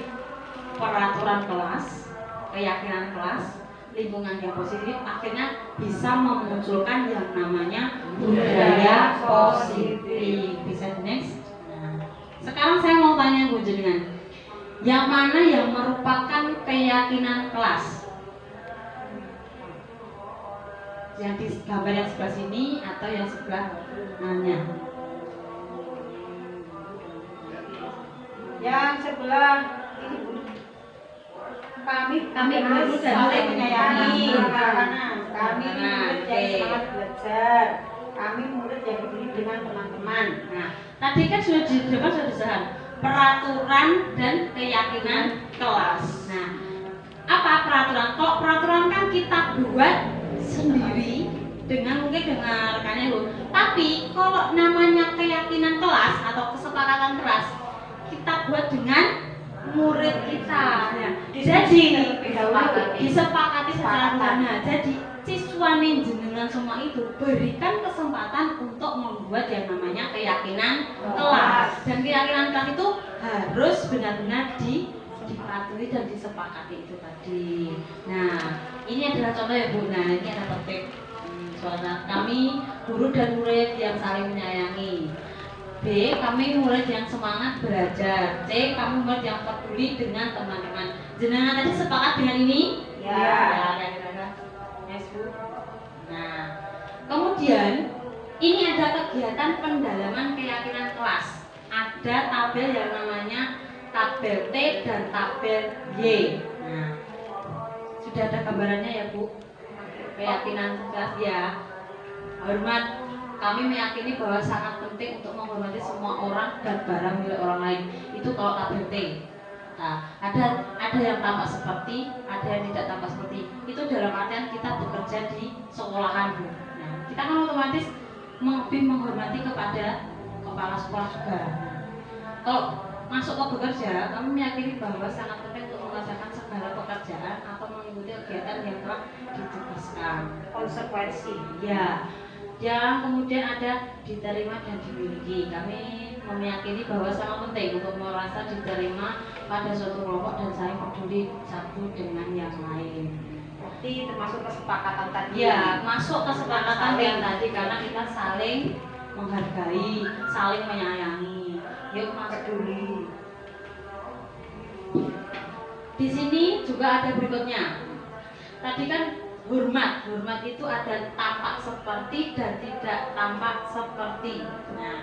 peraturan kelas, keyakinan kelas, lingkungan yang positif, akhirnya bisa memunculkan yang namanya budaya positif. Bisa next. Nah, sekarang saya mau tanya Bu jenengan, yang mana yang merupakan keyakinan kelas? Yang di gambar yang sebelah sini atau yang sebelah nanya? Yang sebelah ini Bu. Kami dulu dan saling mulai menyayangi menyayangi. kami murid yang Oke. semangat belajar, kami murid yang peduli dengan teman-teman. Nah, tadi kan sudah disebutkan peraturan dan keyakinan kelas. Nah, apa peraturan? Kalau peraturan kan kita buat sendiri dengan mungkin dengan rekannya Bu. Tapi kalau namanya keyakinan kelas atau kesepakatan kelas, kita buat dengan murid kita. Nah, jadi disepakati secara benar. Jadi siswa jenengan semua itu berikan kesempatan untuk membuat yang namanya keyakinan kelas. Dan keyakinan kelas itu harus benar-benar dipatuhi dan disepakati itu tadi. Nah, ini adalah contoh ya Bu. Nah, ini ada topik suara kami guru dan murid yang saling menyayangi. B. Kami murid yang semangat belajar. C. Kami murid yang peduli dengan teman-teman. Jenengan tadi sepakat dengan ini? Ya. Ya. Yes, Bu. Nah, kemudian ini ada kegiatan pendalaman keyakinan kelas. Ada tabel yang namanya tabel T dan tabel Y. Nah, sudah ada gambarannya ya Bu? Keyakinan kelas ya. Hormat. Kami meyakini bahwa sangat penting untuk menghormati semua orang dan barang milik orang lain. Itu kalau tabel T. Nah, ada yang tampak seperti, ada yang tidak tampak seperti. Itu dalam artian kita bekerja di sekolahan Bu. Nah, kita kan otomatis lebih menghormati kepada kepala sekolah juga. Nah, kalau masuk ke bekerja, kami meyakini bahwa sangat penting untuk melaksanakan segala pekerjaan atau mengikuti kegiatan yang telah ditugaskan. Konsekuensi. Ya. Yang kemudian ada diterima dan dimiliki. Kami meyakini bahwa sangat penting untuk merasa diterima pada suatu kelompok dan saling peduli satu dengan yang lain. Berarti termasuk kesepakatan tadi. Ya, masuk kesepakatan yang tadi karena kita saling menghargai, saling menyayangi. Yuk Mas peduli. Di sini juga ada berikutnya. Tadi kan hormat itu ada tampak seperti dan tidak tampak seperti. Nah,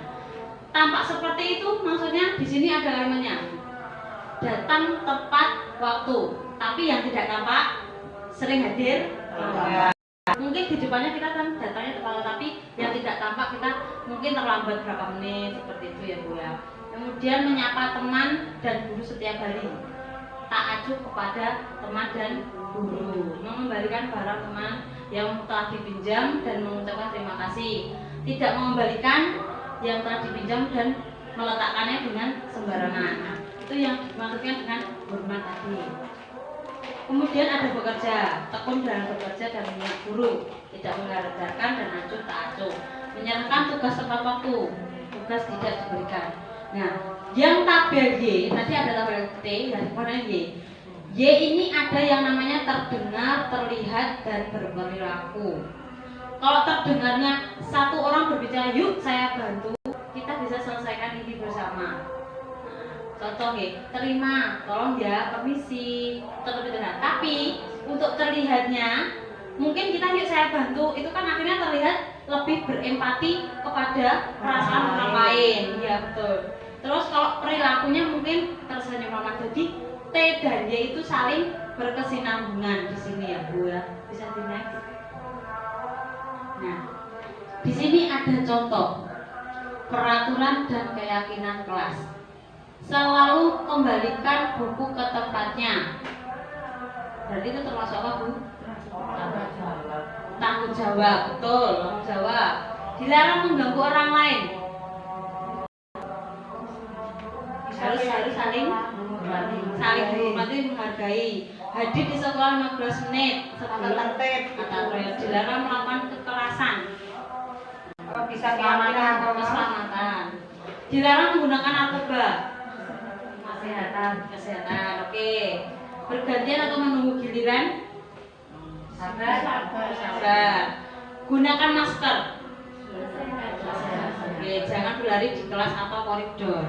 tampak seperti itu maksudnya di sini ada kalimatnya datang tepat waktu, tapi yang tidak tampak sering hadir. Mungkin di depannya kita kan datangnya tepat, tapi yang tidak tampak kita mungkin terlambat berapa menit seperti itu ya Bu ya. Kemudian menyapa teman dan guru setiap hari, tak acuh kepada teman dan guru, mengembalikan barang teman yang telah dipinjam dan mengucapkan terima kasih, tidak mengembalikan yang telah dipinjam dan meletakkannya dengan sembarangan. Nah, itu yang dimaksudkan dengan hormat tadi. Kemudian ada bekerja, tekun dalam bekerja dan minat guru, tidak mengharapkan dan acuh tak acuh, menyerahkan tugas tepat waktu, tugas tidak diberikan. Nah, yang tabel Y, tadi ada tabel T, dan kemudian Y. Y ini ada yang namanya terdengar, terlihat, dan berperilaku. Kalau terdengarnya satu orang berbicara, yuk saya bantu, kita bisa selesaikan ini bersama. Nah, contoh ya, terima, tolong ya, permisi, terlihat. Tapi untuk terlihatnya, mungkin kita yuk saya bantu, itu kan akhirnya terlihat lebih berempati kepada perasaan orang lain. Ya betul. Terus kalau perilakunya mungkin tersenyum ramah. Jadi T dan Y itu saling berkesinambungan di sini ya Bu ya. Bisa di next. Nah, di sini ada contoh peraturan dan keyakinan kelas. Selalu kembalikan buku ke tempatnya. Berarti itu termasuk apa Bu? tanggung jawab, betul, tanggung jawab. Dilarang mengganggu orang lain. Harus saling menghormati, menghargai. Hadir di sekolah 15 menit sebelum dilarang melakukan kekerasan. Bisa Keselamatan. Dilarang menggunakan narkoba. Kesehatan. Oke. Bergantian atau menunggu giliran? Sabar. Gunakan masker. Oke, jangan berlari di kelas atau koridor.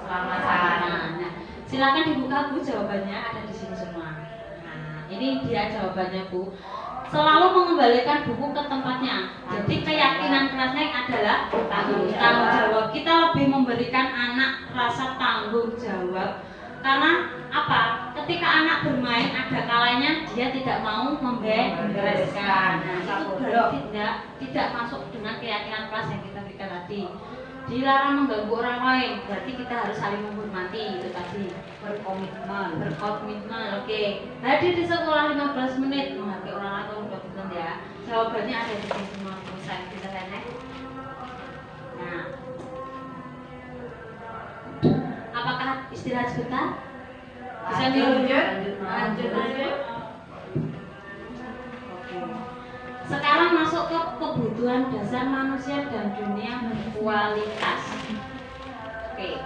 Nah, silakan dibuka Bu, jawabannya ada di sini semua. Nah, ini dia jawabannya Bu. Selalu mengembalikan buku ke tempatnya. Jadi keyakinan kerasnya adalah tanggung jawab. Kita lebih memberikan anak rasa tanggung jawab. Karena apa? Ketika anak bermain ada kalanya dia tidak mau membereskan. Nah, itu berarti tidak masuk dengan keyakinan keras yang kita berikan tadi. Dilarang mengganggu orang lain, berarti kita harus saling menghormati, itu tadi. Berkomitmen. Oke. Hadir di sekolah 15 menit, menghargai orang lain atau berkomitmen ya. Jawabannya ada di sini semua. Bisa next. Nah, apakah istirahat sebentar? Bisa lanjut aja. Sekarang masuk ke kebutuhan dasar manusia dan dunia berkualitas. Oke.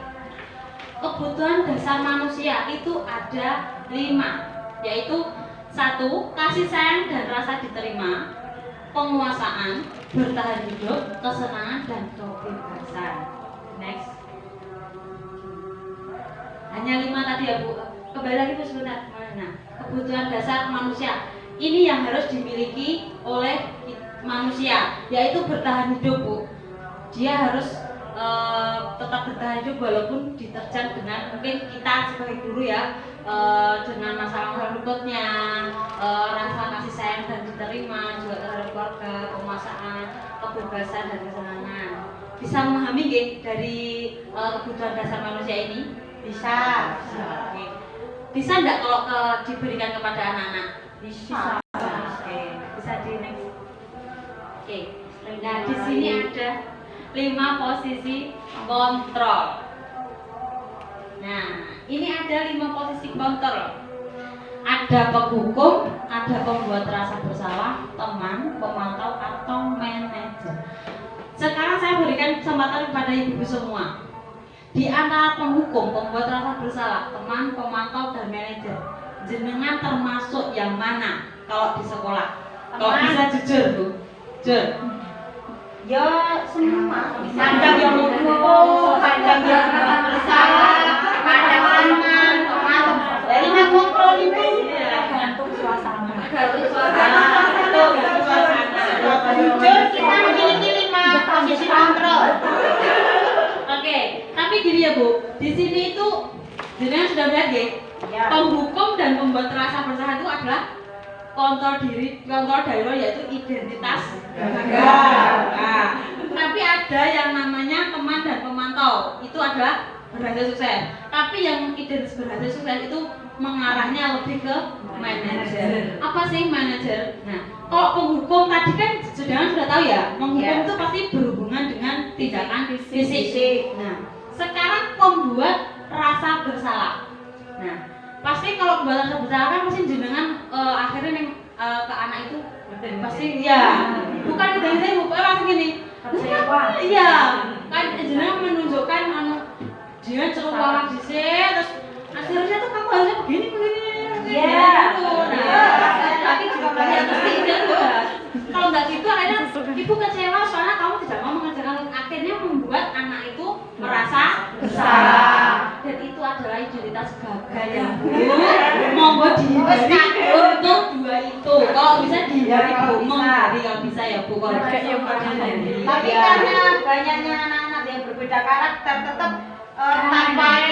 Kebutuhan dasar manusia itu ada 5, yaitu 1. Kasih sayang dan rasa diterima, penguasaan, bertahan hidup, kesenangan dan kebebasan. Next. Hanya 5 tadi ya Bu. Kembali lagi Bu sebentar. Nah, kebutuhan dasar manusia. Ini yang harus dimiliki oleh manusia, yaitu bertahan hidup Bu. Dia harus tetap bertahan hidup walaupun diterjang dengan mungkin kita sebagai guru ya, dengan masalah berikutnya, rasa kasih sayang dan diterima juga terhadap keluarga, penguasaan, kebebasan dan kesenangan. Bisa memahami nggih dari kebutuhan dasar manusia ini? Bisa. Oke. Bisa enggak kalau diberikan kepada anak-anak? Bisa. Oke, bisa di next. Oke. Nah, di sini ada 5 posisi kontrol. Nah, ini ada 5 posisi kontrol. Ada penghukum, ada pembuat rasa bersalah, teman, pemantau atau manajer. Sekarang saya berikan kesempatan kepada ibu-ibu semua. Di antara penghukum, pembuat rasa bersalah, teman, pemantau dan manajer, jenengan termasuk yang mana kalau di sekolah? Kalau bisa jujur Bu. Jujur. Ya semua. Kadang yang menghukum, kadang yang bersalah, kadang teman, pemantau. Dari mana kontrol itu? Tergantung suasana. Jujur kita memiliki 5 posisi kontrol. Oke, tapi gini ya Bu, di sini itu jenengan sudah melihat ya, penghukum dan pembuat rasa bersalah itu adalah kontrol daerah, yaitu identitas gagal. Nah, tapi ada yang namanya teman dan pemantau, itu adalah berhasil sukses. Tapi yang identitas berhasil sukses itu mengarahnya lebih ke manajer. Apa sih manajer? Nah, kalau penghukum tadi kan sudah tahu ya, menghukum itu pasti berhubungan dengan tindakan fisik. Nah, sekarang pembuat rasa bersalah. Nah, pasti kalau pembuat rasa bersalah kan pasti jenengan akhirnya yang ke anak itu pasti ya, bukan kita pokoknya langsung gini. Iya, kan jenengan menunjukkan dia celup orang di sini, terus akhirnya tuh kamu harusnya begini. Iya. Tapi juga banyak kalau nggak gitu akhirnya ibu kecewa soalnya kamu tidak mau mengerjakan, akhirnya membuat anak itu merasa bersalah, dan itu adalah identitas gagal ya Bu. Monggo dihindari untuk 2 itu. Kalau bisa dihindari Bu, menghindari kalau bisa ya Bu. Kalau Tapi karena banyaknya anak-anak yang berbeda karakter, tetap tanpa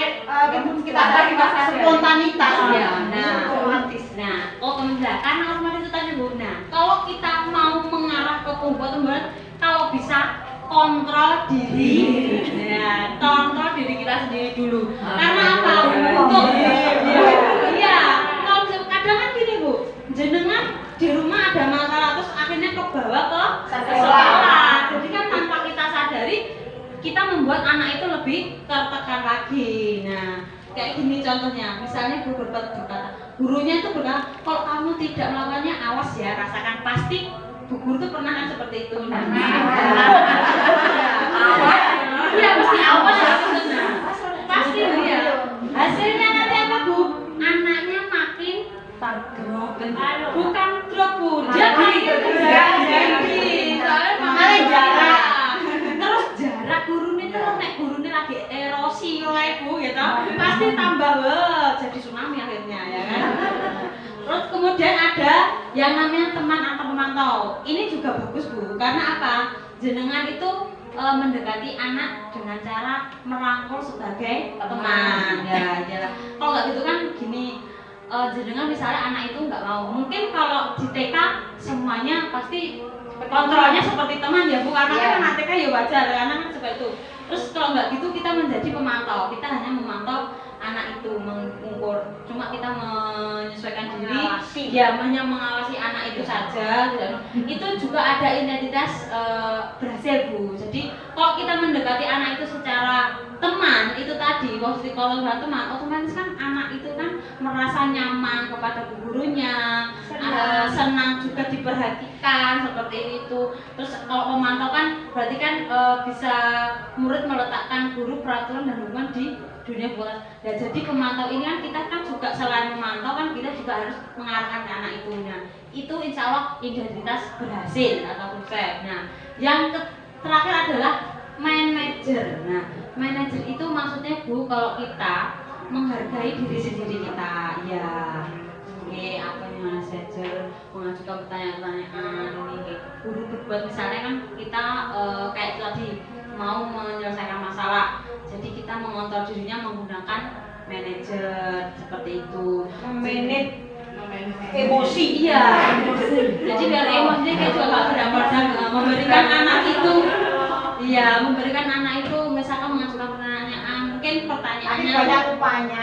kita tadi spontanitas ya. Otomatis. Karena otomatis itu tadi Bu. Nah, kalau kita mau mengarah ke pembuat, kalau bisa kontrol diri. Ya, kontrol diri kita sendiri dulu. Karena apa? Untuk iya, kalau kadang kan gini Bu, jenengan di rumah ada masalah terus akhirnya ke diulang lagi. Nah, kayak gini contohnya, misalnya guru berkata, gurunya itu berkata, kalau kamu tidak melakukannya, awas ya, rasakan. Pasti bu guru tuh pernah kan seperti itu. Nah, awas, ya mesti awas ya, pasti ya. Hasilnya nanti apa bu? Anaknya makin bukan drop bu, dia jadi, soalnya makanya jarak. Terus jarak gurune terus nek gurune lagi erosi oleh bu, ya toh, pasti tambah jadi tsunami akhirnya, ya kan. Terus kemudian ada yang namanya teman atau pemantau. Ini juga bagus bu, karena apa? Jenengan itu mendekati anak dengan cara merangkul sebagai teman, ya. Kalau nggak gitu kan gini. Jenengan misalnya anak itu nggak mau, mungkin kalau di TK semuanya pasti kontrolnya seperti teman ya bu, karena kan anak TK ya wajar karena kan seperti itu. Terus kalau nggak gitu kita menjadi pemantau, kita hanya memantau anak itu, mengukur, cuma kita menyesuaikan diri, ya hanya mengawasi anak itu saja. Itu juga ada identitas berhasil bu. Jadi kalau kita mendekati anak itu secara teman, itu tadi positif kalau teman, otomatis kan anak itu kan merasa nyaman kepada gurunya, senang juga diperhatikan seperti itu. Terus kalau memantau kan berarti kan bisa murid meletakkan guru, peraturan dan hukuman di dunia bola. Ya, jadi pemantau ini kan kita kan juga selain memantau kan kita juga harus mengarahkan ke anak itu. Nah, itu insya Allah identitas berhasil atau sukses. Nah, yang terakhir adalah manajer. Nah, manajer itu maksudnya bu, kalau kita menghargai diri sendiri kita, ya. Oke, apa yang manajer mengajukan pertanyaan-pertanyaan ini guru berbuat, misalnya kan kita kayak tadi mau menyelesaikan masalah, jadi kita mengontrol dirinya menggunakan manajer seperti itu. Memanage emosi. Iya. Jadi biar emosinya kayak juga nggak berdampak, memberikan anak itu, iya, memberikan anak itu misalkan mengajukan pertanyaan, mungkin pertanyaannya Banyak rupanya.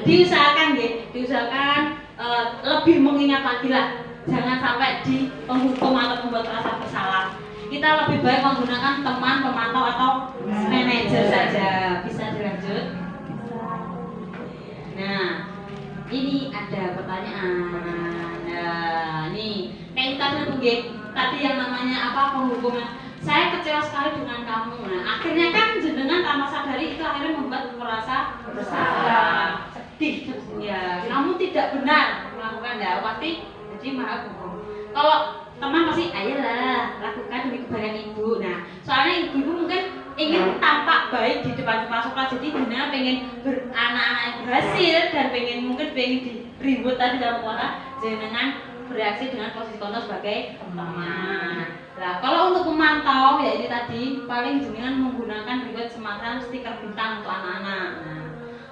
diusahakan lebih mengingat lagi lah, jangan sampai di penghukum atau membuat rasa bersalah. Kita lebih baik menggunakan teman, pemantau atau manajer saja. Bisa dilanjut? Nah, ini ada pertanyaan. Nah, ini kayak tadi yang namanya apa, penghukuman. Saya kecewa sekali dengan kamu. Nah, akhirnya kan jenengan tanpa sadari itu akhirnya membuat merasa bersalah, sedih. Ya, kamu tidak benar melakukan, ya pasti jadi maha hukum. Kalau teman pasti ayolah lakukan demi kebaikan ibu. Nah, soalnya ibu mungkin ingin tampak baik di depan sekolah, jadi jenengan pengen anak-anak yang berhasil dan mungkin pengen di reward tadi dalam sekolah, jenengan bereaksi dengan posisi kontrol sebagai teman. Nah, kalau untuk pemantau ya ini tadi paling jenengan menggunakan reward semacam stiker bintang untuk anak-anak. Nah,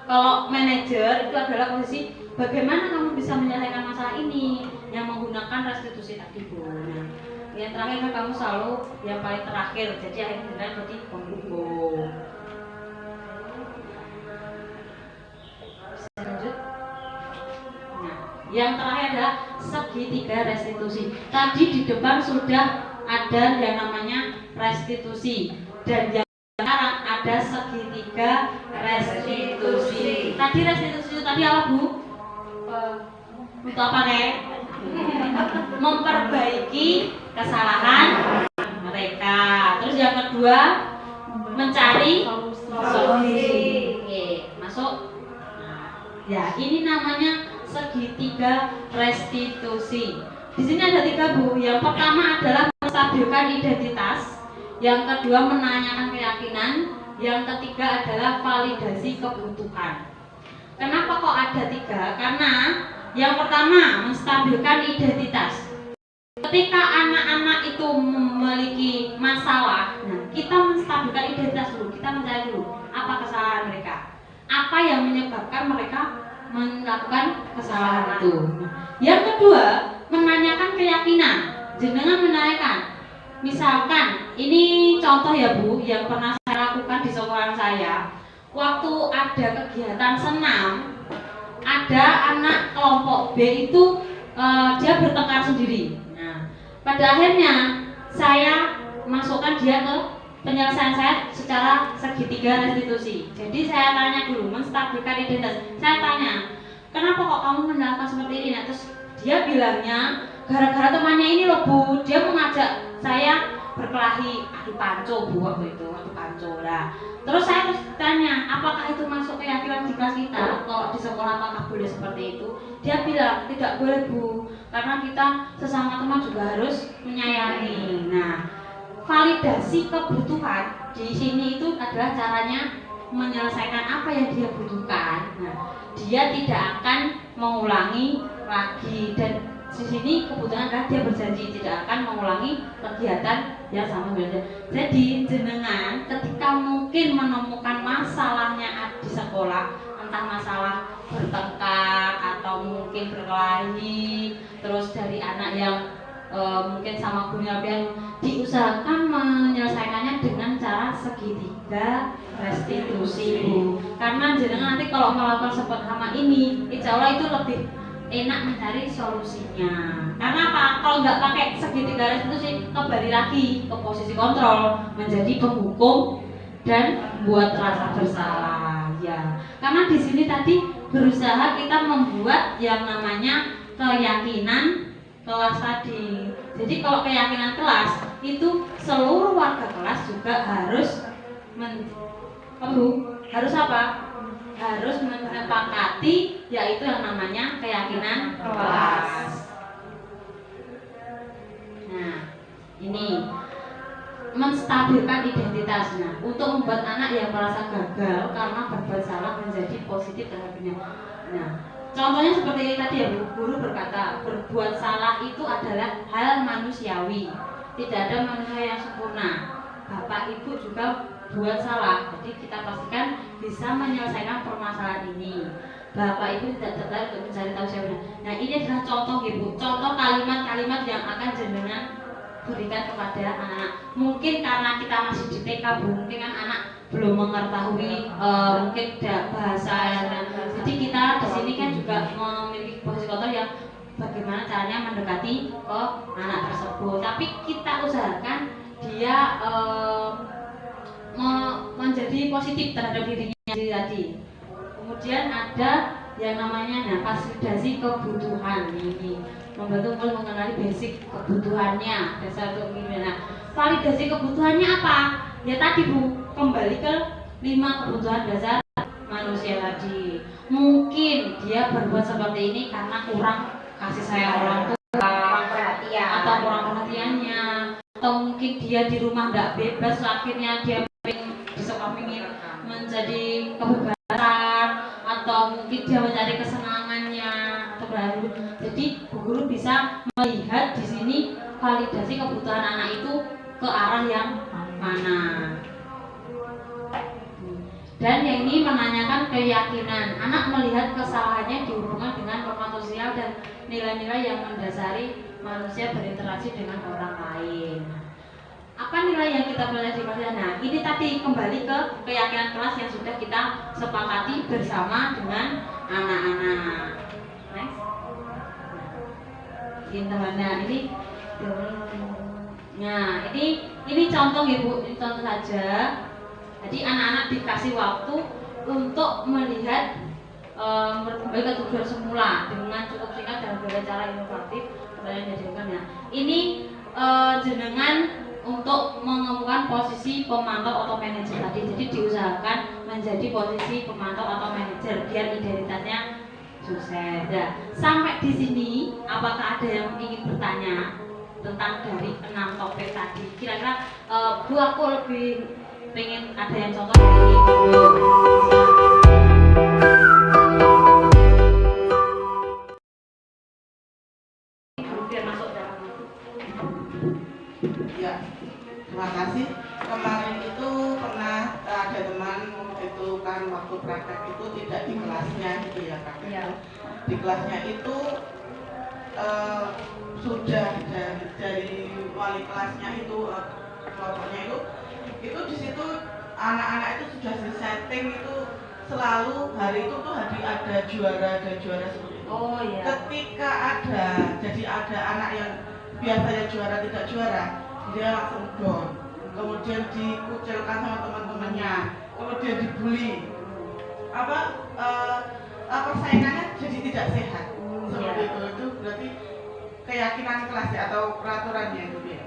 kalau manajer itu adalah posisi bagaimana kamu bisa menyelesaikan masalah ini yang menggunakan restitusi tadi bu. Nah, yang terakhir kan kamu selalu yang paling terakhir, jadi akhirnya berarti penghukum. Bisa lanjut? Nah, yang terakhir adalah segitiga restitusi. Tadi di depan sudah ada yang namanya restitusi, dan yang sekarang ada segitiga restitusi. Tadi restitusi itu tadi apa bu? Untuk apa nih? Memperbaiki kesalahan mereka. Terus yang kedua mencari solusi. Oke, masuk. Ya, ini namanya segitiga restitusi. Di sini ada 3 bu. Yang pertama adalah menstabilkan identitas. Yang kedua menanyakan keyakinan. Yang ketiga adalah validasi kebutuhan. Kenapa kok ada 3? Karena yang pertama menstabilkan identitas. Ketika anak-anak itu memiliki masalah, nah kita menstabilkan identitas dulu, kita mencari dulu apa kesalahan mereka, apa yang menyebabkan mereka melakukan kesalahan itu. Yang kedua, menanyakan keyakinan. Jenengan menanyakan, misalkan ini contoh ya bu, yang pernah saya lakukan di sekolah saya, waktu ada kegiatan senam, ada anak kelompok B itu dia bertengkar sendiri. Nah, pada akhirnya saya masukkan dia ke B penyelesaian saya secara segitiga restitusi. Jadi saya tanya dulu, menstabilkan identitas. Saya tanya, kenapa kok kamu menjelaskan seperti ini? Nah, terus dia bilangnya, gara-gara temannya ini loh Bu, dia mengajak saya berkelahi, adu panco Bu waktu itu, adu panco lah. Terus saya terus tanya, apakah itu masuk keyakinan di kelas kita? Kalau di sekolah apakah boleh seperti itu? Dia bilang, tidak boleh Bu, karena kita sesama teman juga harus menyayangi. Nah, validasi kebutuhan di sini itu adalah caranya menyelesaikan apa yang dia butuhkan. Nah, dia tidak akan mengulangi lagi, dan di sini kebutuhan adalah dia berjanji tidak akan mengulangi kegiatan yang sama saja. Jadi jenengan ketika mungkin menemukan masalahnya di sekolah, entah masalah bertengkar atau mungkin berkelahi, terus dari anak yang mungkin sama gurunya yang diusahakan menyelesaikannya dengan cara segitiga restitusi Bu. Karena jenengan nanti kalau melakukan seperti sama ini, insya Allah itu lebih enak mencari solusinya. Karena apa? Kalau nggak pakai segitiga restitusi, kembali lagi ke posisi kontrol, menjadi penghukum dan buat rasa bersalah. Ya, karena di sini tadi berusaha kita membuat yang namanya keyakinan kelas tadi. Jadi kalau keyakinan kelas itu seluruh warga kelas juga harus harus apa? Harus menyepakati, yaitu yang namanya keyakinan kelas. Nah, ini menstabilkan identitas. Nah, untuk membuat anak yang merasa gagal karena berbuat salah menjadi positif terhadapnya. Nah, contohnya seperti ini tadi ya Bu, guru berkata berbuat salah itu adalah hal manusiawi. Tidak ada manusia yang sempurna. Bapak Ibu juga buat salah, jadi kita pastikan bisa menyelesaikan permasalahan ini. Bapak Ibu tidak tertarik untuk mencari tahu siapa. Nah, ini adalah contoh Ibu, contoh kalimat-kalimat yang akan jenengan berikan kepada anak-anak. Mungkin karena kita masih di TK Bu, mungkin kan anak belum mengetahui mungkin bahasa yang jadi kita di sini kan juga memiliki posisi kontrol yang bagaimana caranya mendekati ke anak tersebut. Tapi kita usahakan dia menjadi positif terhadap dirinya sendiri tadi. Kemudian ada yang namanya fasilitasi kebutuhan, ini membantu mengenali basic kebutuhannya, dasar untuk ini. Nah, validasi kebutuhannya apa? Ya tadi Bu, kembali ke 5 kebutuhan dasar manusia tadi. Mungkin dia berbuat seperti ini karena kurang kasih sayang orang tua, kurang perhatian, atau kurang perhatiannya, atau mungkin dia di rumah nggak bebas, akhirnya dia ingin menjadi kebebasan, atau mungkin dia mencari kesenangannya atau baru. Jadi Bu Guru bisa melihat di sini validasi kebutuhan anak itu ke arah yang mana. Dan yang ini menanyakan keyakinan. Anak melihat kesalahannya dihubungkan dengan norma sosial dan nilai-nilai yang mendasari manusia berinteraksi dengan orang lain. Apa nilai yang kita pelajari di kelas? Nah, ini tadi kembali ke keyakinan kelas yang sudah kita sepakati bersama dengan anak-anak. Next. Nah, ini contoh Ibu, ini contoh saja. Jadi anak-anak dikasih waktu untuk melihat kembali ke tujuan semula dengan cukup singkat dan berbagai cara inovatif. Pertanyaan dijawabkan ya. Ini jenengan untuk menemukan posisi pemantau atau manajer tadi. Jadi diusahakan menjadi posisi pemantau atau manajer biar identitasnya sukses. Nah, sampai di sini apakah ada yang ingin bertanya tentang dari 6 topik tadi? Kira-kira Bu, aku lebih pengen ada yang contoh dari ini. Biar masuk dalam. Ya, terima kasih. Kemarin itu pernah ada teman itu kan waktu praktek itu tidak di kelasnya gitu ya Kak. Ya. Di kelasnya itu sudah dari wali kelasnya itu kelompoknya itu di situ anak-anak itu sudah setting itu selalu hari itu tuh ada juara seperti itu. Oh iya. Ketika ada anak yang biasanya juara tidak juara, dia langsung down. Kemudian kemudian dikucilkan sama teman-temannya, kemudian dibully, persaingannya jadi tidak sehat. Seperti itu berarti keyakinan kelas ya, atau peraturannya gitu ya.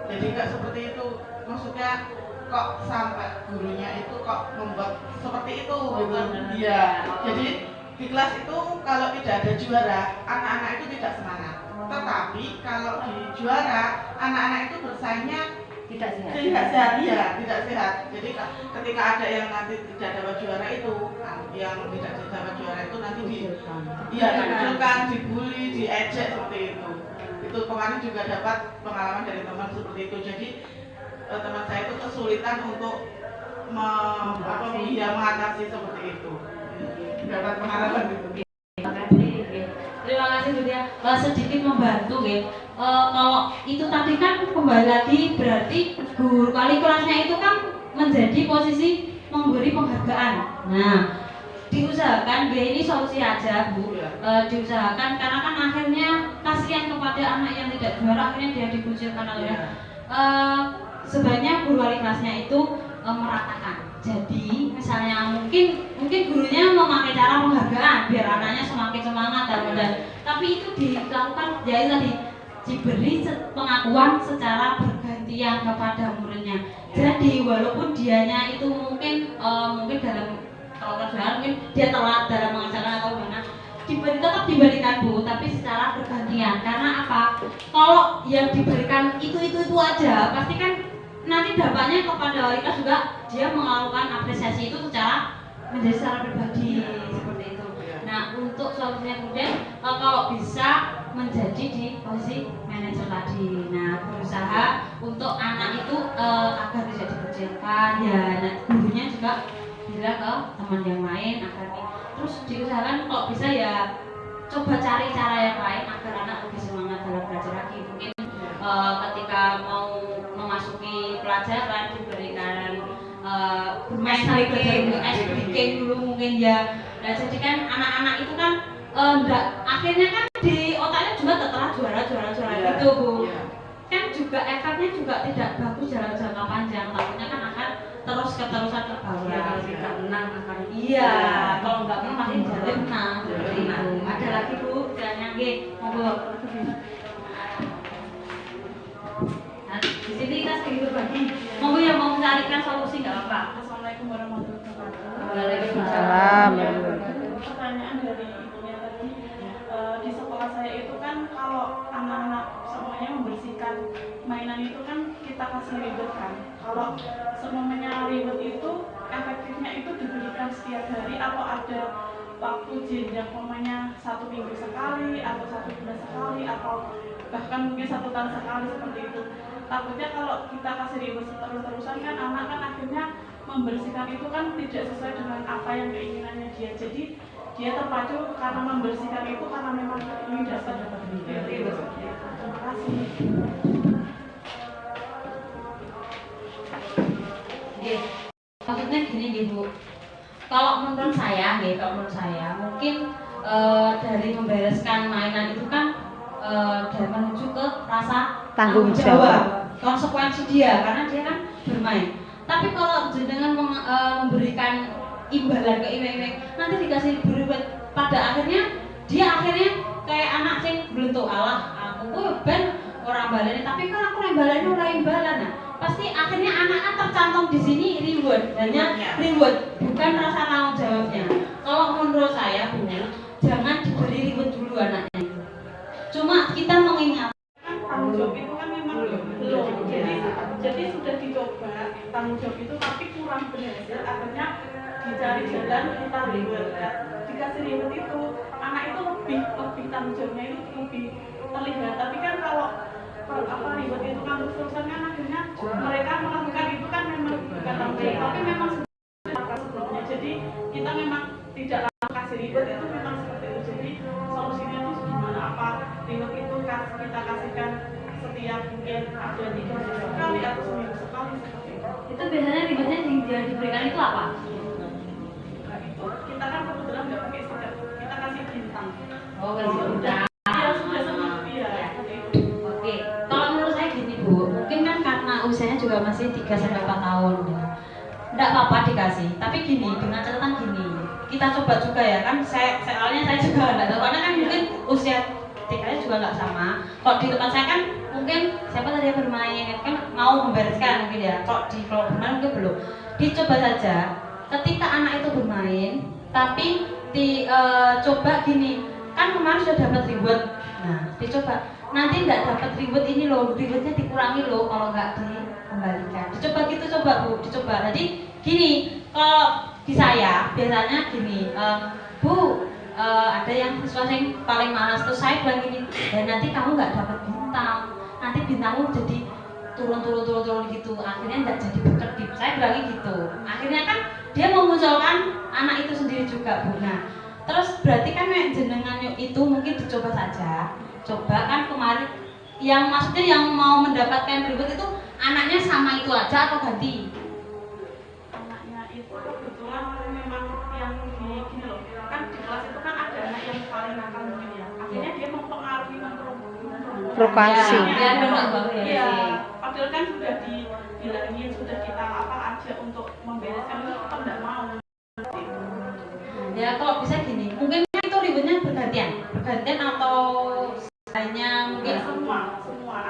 Jadi nggak seperti itu, maksudnya kok sampai gurunya itu kok membuat seperti itu gitu. Iya. Jadi di kelas itu kalau tidak ada juara, anak-anak itu tidak semangat. Tetapi kalau di juara, anak-anak itu bersaingnya Tidak sehat. tidak sehat, iya, tidak sehat. Jadi ketika ada yang nanti tidak dapat juara itu, yang tidak dapat juara itu nanti dikucilkan, dibully, diejek seperti itu. Itu kemarin juga dapat pengalaman dari teman seperti itu. Jadi teman saya itu kesulitan untuk mengatasi seperti itu. Dapat pengalaman gitu. Terima kasih Bu Tia. Sedikit membantu ya. Kalau itu tadi kan kembali lagi berarti guru wali kelasnya itu kan menjadi posisi memberi penghargaan. Nah, diusahakan ini solusi aja Bu. Diusahakan karena kan akhirnya kasihan kepada anak yang tidak juara, akhirnya dia dikucilkan oleh sebaiknya guru wali kelasnya itu meratakan. Jadi misalnya mungkin gurunya memakai cara penghargaan biar anaknya semakin semangat dan tapi itu dilakukan ya tadi diberi pengakuan secara bergantian kepada muridnya. Jadi walaupun dianya itu mungkin dalam kalau kerjaan mungkin dia telat dalam mengajarkan atau gimana, tetap diberikan Bu, tapi secara bergantian. Karena apa? Kalau yang diberikan itu aja, pasti kan nanti dampaknya kepada wali kelas juga dia melakukan apresiasi itu menjadi secara pribadi seperti itu. Nah, untuk solusinya kemudian kalau bisa menjadi di posisi manajer tadi. Nah, berusaha untuk anak itu agar tidak dikucilkan ya. Nah, gurunya juga bilang ke teman yang lain agar terus diusahakan kalau bisa ya coba cari cara yang lain agar anak lebih semangat dalam belajar lagi. Mungkin ketika mau memasuki pelajaran diberikan bermain ice breaking dulu mungkin ya. Nah, jadi kan anak-anak itu kan akhirnya kan di otaknya juga tertera juara gitu Bu. Kan juga efeknya juga tidak bagus dalam jangka panjang, takutnya kan akan keterusan ke bawah. Kalau tidak menang akan Kalau nggak menang pasti jadi menang. Seperti itu. Ada lagi Bu, tanya monggo. Nah, di sini kita sedikit berbagi. Monggo yang mau mencarikan solusi nggak apa-apa. Assalamualaikum warahmatullahi wabarakatuh. Waalaikumsalam. Pertanyaan dari ibunya tadi, di sekolah saya itu kan kalau anak-anak semuanya membersihkan mainan itu kan kita kasih reward kan. Kalau semuanya reward itu efektifnya itu diberikan setiap hari atau ada waktu jenjang umpamanya 1 minggu sekali atau 1 bulan sekali atau bahkan mungkin 1 tahun sekali seperti itu. Takutnya kalau kita kasih reward terus-terusan kan anak kan akhirnya membersihkan itu kan tidak sesuai dengan apa yang keinginannya dia. Jadi dia terpacu karena membersihkan itu karena memang ingin dapat itu. Terima kasih. Maksudnya gini Bu. Kalau menurut saya mungkin dari membereskan mainan itu kan dan menuju ke rasa tanggung jawab, konsekuensi dia karena dia kan bermain. Tapi kalau dengan memberikan imbalan ke iming-iming nanti dikasih reward, pada akhirnya dia kayak anak sing belum tahu aku ben orang baleni tapi kan aku yang baleni ora imbalan. Nah, pasti akhirnya anak-anak tercantum di sini reward, hanya reward bukan rasa tanggung jawabnya. Kalau menurut saya Bu, jangan diberi reward dulu anaknya itu. Cuma kita mengingat Tanggung jawab itu kan memang belum. Jadi sudah dicoba tanggung jawab itu tapi kurang berhasil. Akhirnya dicari jalan kita reward. Dikasih reward itu anak itu lebih tanggung jawabnya itu lebih terlihat. Tapi kan kalau reward itu kan terusan kan akhirnya mereka melakukan itu kan memang bukan tanggung jawab tapi memang sudah sebelumnya. Jadi kita memang tidak langsung kasih reward itu memang seperti itu. Jadi solusinya itu gimana? Apa reward itu kita kasihkan setiap mungkin ada 3 minggu sekali atau seminggu sekali seperti itu. itu biasanya rewardnya yang diberikan itu apa? Nah, itu kita kan kebetulan nggak pakai stiker, kita kasih bintang. Oh, sudah. Ya sudah senang ya. Oke, kalau menurut saya gini Bu, mungkin kan karena usianya juga masih di 3 sampai 4 tahun ya. Enggak apa-apa dikasih, tapi gini, dengan catatan gini. Kita coba juga ya kan, soalnya saya juga enggak tahu karena kan mungkin usia TK-nya juga nggak sama. Kalau di tempat saya kan mungkin siapa tadi yang bermain kan mau membereskan mungkin ya. Kalau di kelompok bermain mungkin belum. Dicoba saja. Ketika anak itu bermain, tapi coba gini, kan kemarin sudah dapat reward. Nah, dicoba. Nanti nggak dapat reward ini loh, rewardnya dikurangi loh kalau nggak dikembalikan. Dicoba gitu, coba Bu, dicoba. Jadi gini, kalau di saya biasanya gini, Bu, ada yang siswa yang paling malas terus saya bilang gini, dan nanti kamu nggak dapat bintang, nanti bintangmu jadi turun gitu, akhirnya nggak jadi berkedip. Saya bilangnya gitu. Akhirnya kan dia memunculkan anak itu sendiri juga Bu. Nah, terus berarti kan jenengan itu mungkin dicoba saja. Coba kan kemarin yang maksudnya yang mau mendapatkan reward itu anaknya sama itu aja atau ganti? Anaknya itu kebetulan memang yang gini loh, kan di kelas itu kan ada anak yang paling nakal mungkin ya, akhirnya dia mempengaruhi Provokasi. Ya, iya, padahal kan sudah dibilangin, sudah kita aja untuk membereskan itu tetap tidak mau. Ya kalau bisa gini, mungkin itu ributnya bergantian atau hanya mungkin semua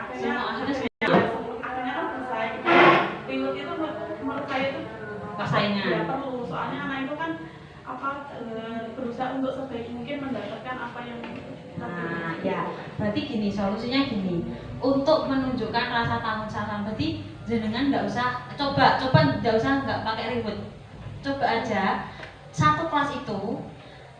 akhirnya kan selesai. Ribut itu menurut saya itu pasainya. Ya perlu, soalnya anak itu kan berusaha untuk sebaik mungkin mendapatkan apa yang Nah, ya, berarti gini, solusinya gini. Untuk menunjukkan rasa tanggung jawab, berarti jenengan nggak usah coba nggak pakai ribut. Coba aja satu kelas itu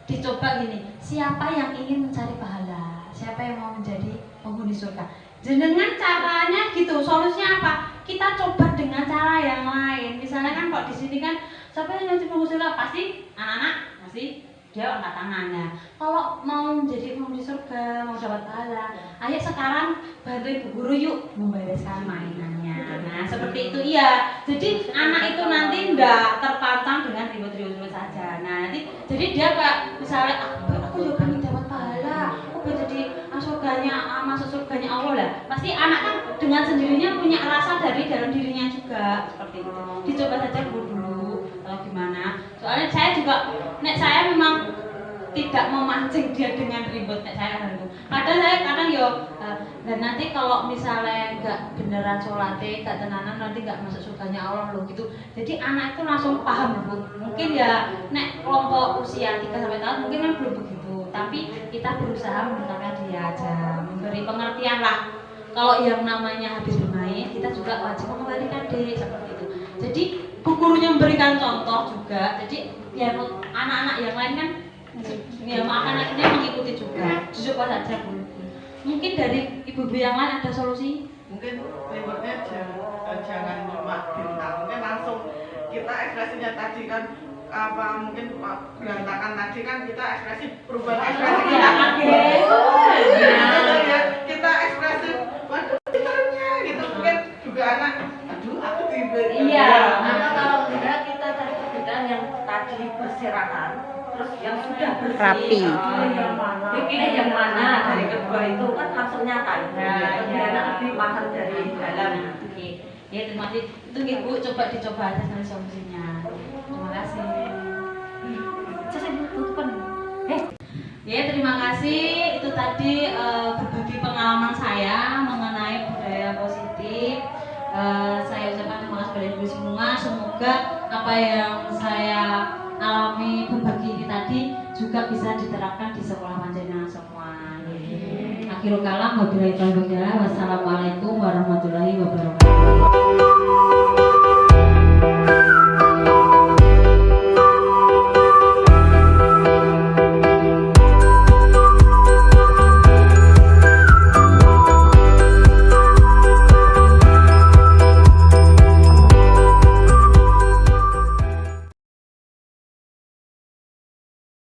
dicoba gini, siapa yang ingin mencari pahala, siapa yang mau menjadi penghuni surga. Jenengan caranya gitu, solusinya apa? Kita coba dengan cara yang lain. Misalnya kan kok di sini kan siapa yang menjadi penghuni surga, pasti anak-anak pasti dia angkat tangannya. Kalau mau menjadi penghuni surga, mau dapat pahala, ayo sekarang bantu ibu guru yuk membereskan mainannya. Nah seperti itu iya. Jadi anak itu nanti enggak terpancang dengan ribut-ribut saja. Nah nanti jadi dia kayak misalnya aku juga pengen dapat pahala, aku pengen jadi masuk surganya Allah lah. Pasti anak kan dengan sendirinya punya rasa dari dalam dirinya juga seperti itu. Dicoba saja dulu atau gimana. Soalnya saya juga saya memang tidak memancing dia dengan ribut saya kan itu. Kadang dan nanti kalau misalnya nggak beneran sholatnya, nggak tenanan nanti nggak masuk surganya Allah loh gitu. Jadi anak itu langsung paham Bu. Mungkin ya kelompok usia 3 sampai tahun mungkin kan belum begitu. Tapi kita berusaha mendekatkan dia aja, memberi pengertian lah. Kalau yang namanya habis bermain, kita juga wajib mengembalikan dek seperti itu. Jadi gurunya memberikan contoh juga. Jadi ya anak-anak yang lain kan ya anak-anaknya mengikuti juga. Coba saja Bu. Mungkin dari ibu-ibu yang lain ada solusi? Mungkin ributnya jangan cuma bintang, mungkin langsung kita ekspresinya tadi kan mungkin berantakan tadi kan kita ekspresi perubahan ekspresi kita kita ekspresi waduh pintarnya gitu, mungkin juga anak aduh aku diberi Atau kalau enggak kita cari perbedaan yang tadi berserakan terus yang sudah bersih Rapi. Bikinnya yang mana dari kedua itu kan langsung nyata anak lebih paham dari dalam. Oke. Ya terima kasih. Itu Ibu coba dicoba aja nanti solusinya. Terima kasih. Ya terima kasih. Itu tadi berbagi pengalaman saya mengenai budaya positif. Saya ucapkan terima kasih kepada Ibu semua. Semoga apa yang saya alami berbagi ini tadi juga bisa diterapkan di sekolah panjenengan semua. Akhirul kalam wabillahi taufiq. Wassalamualaikum warahmatullahi wabarakatuh.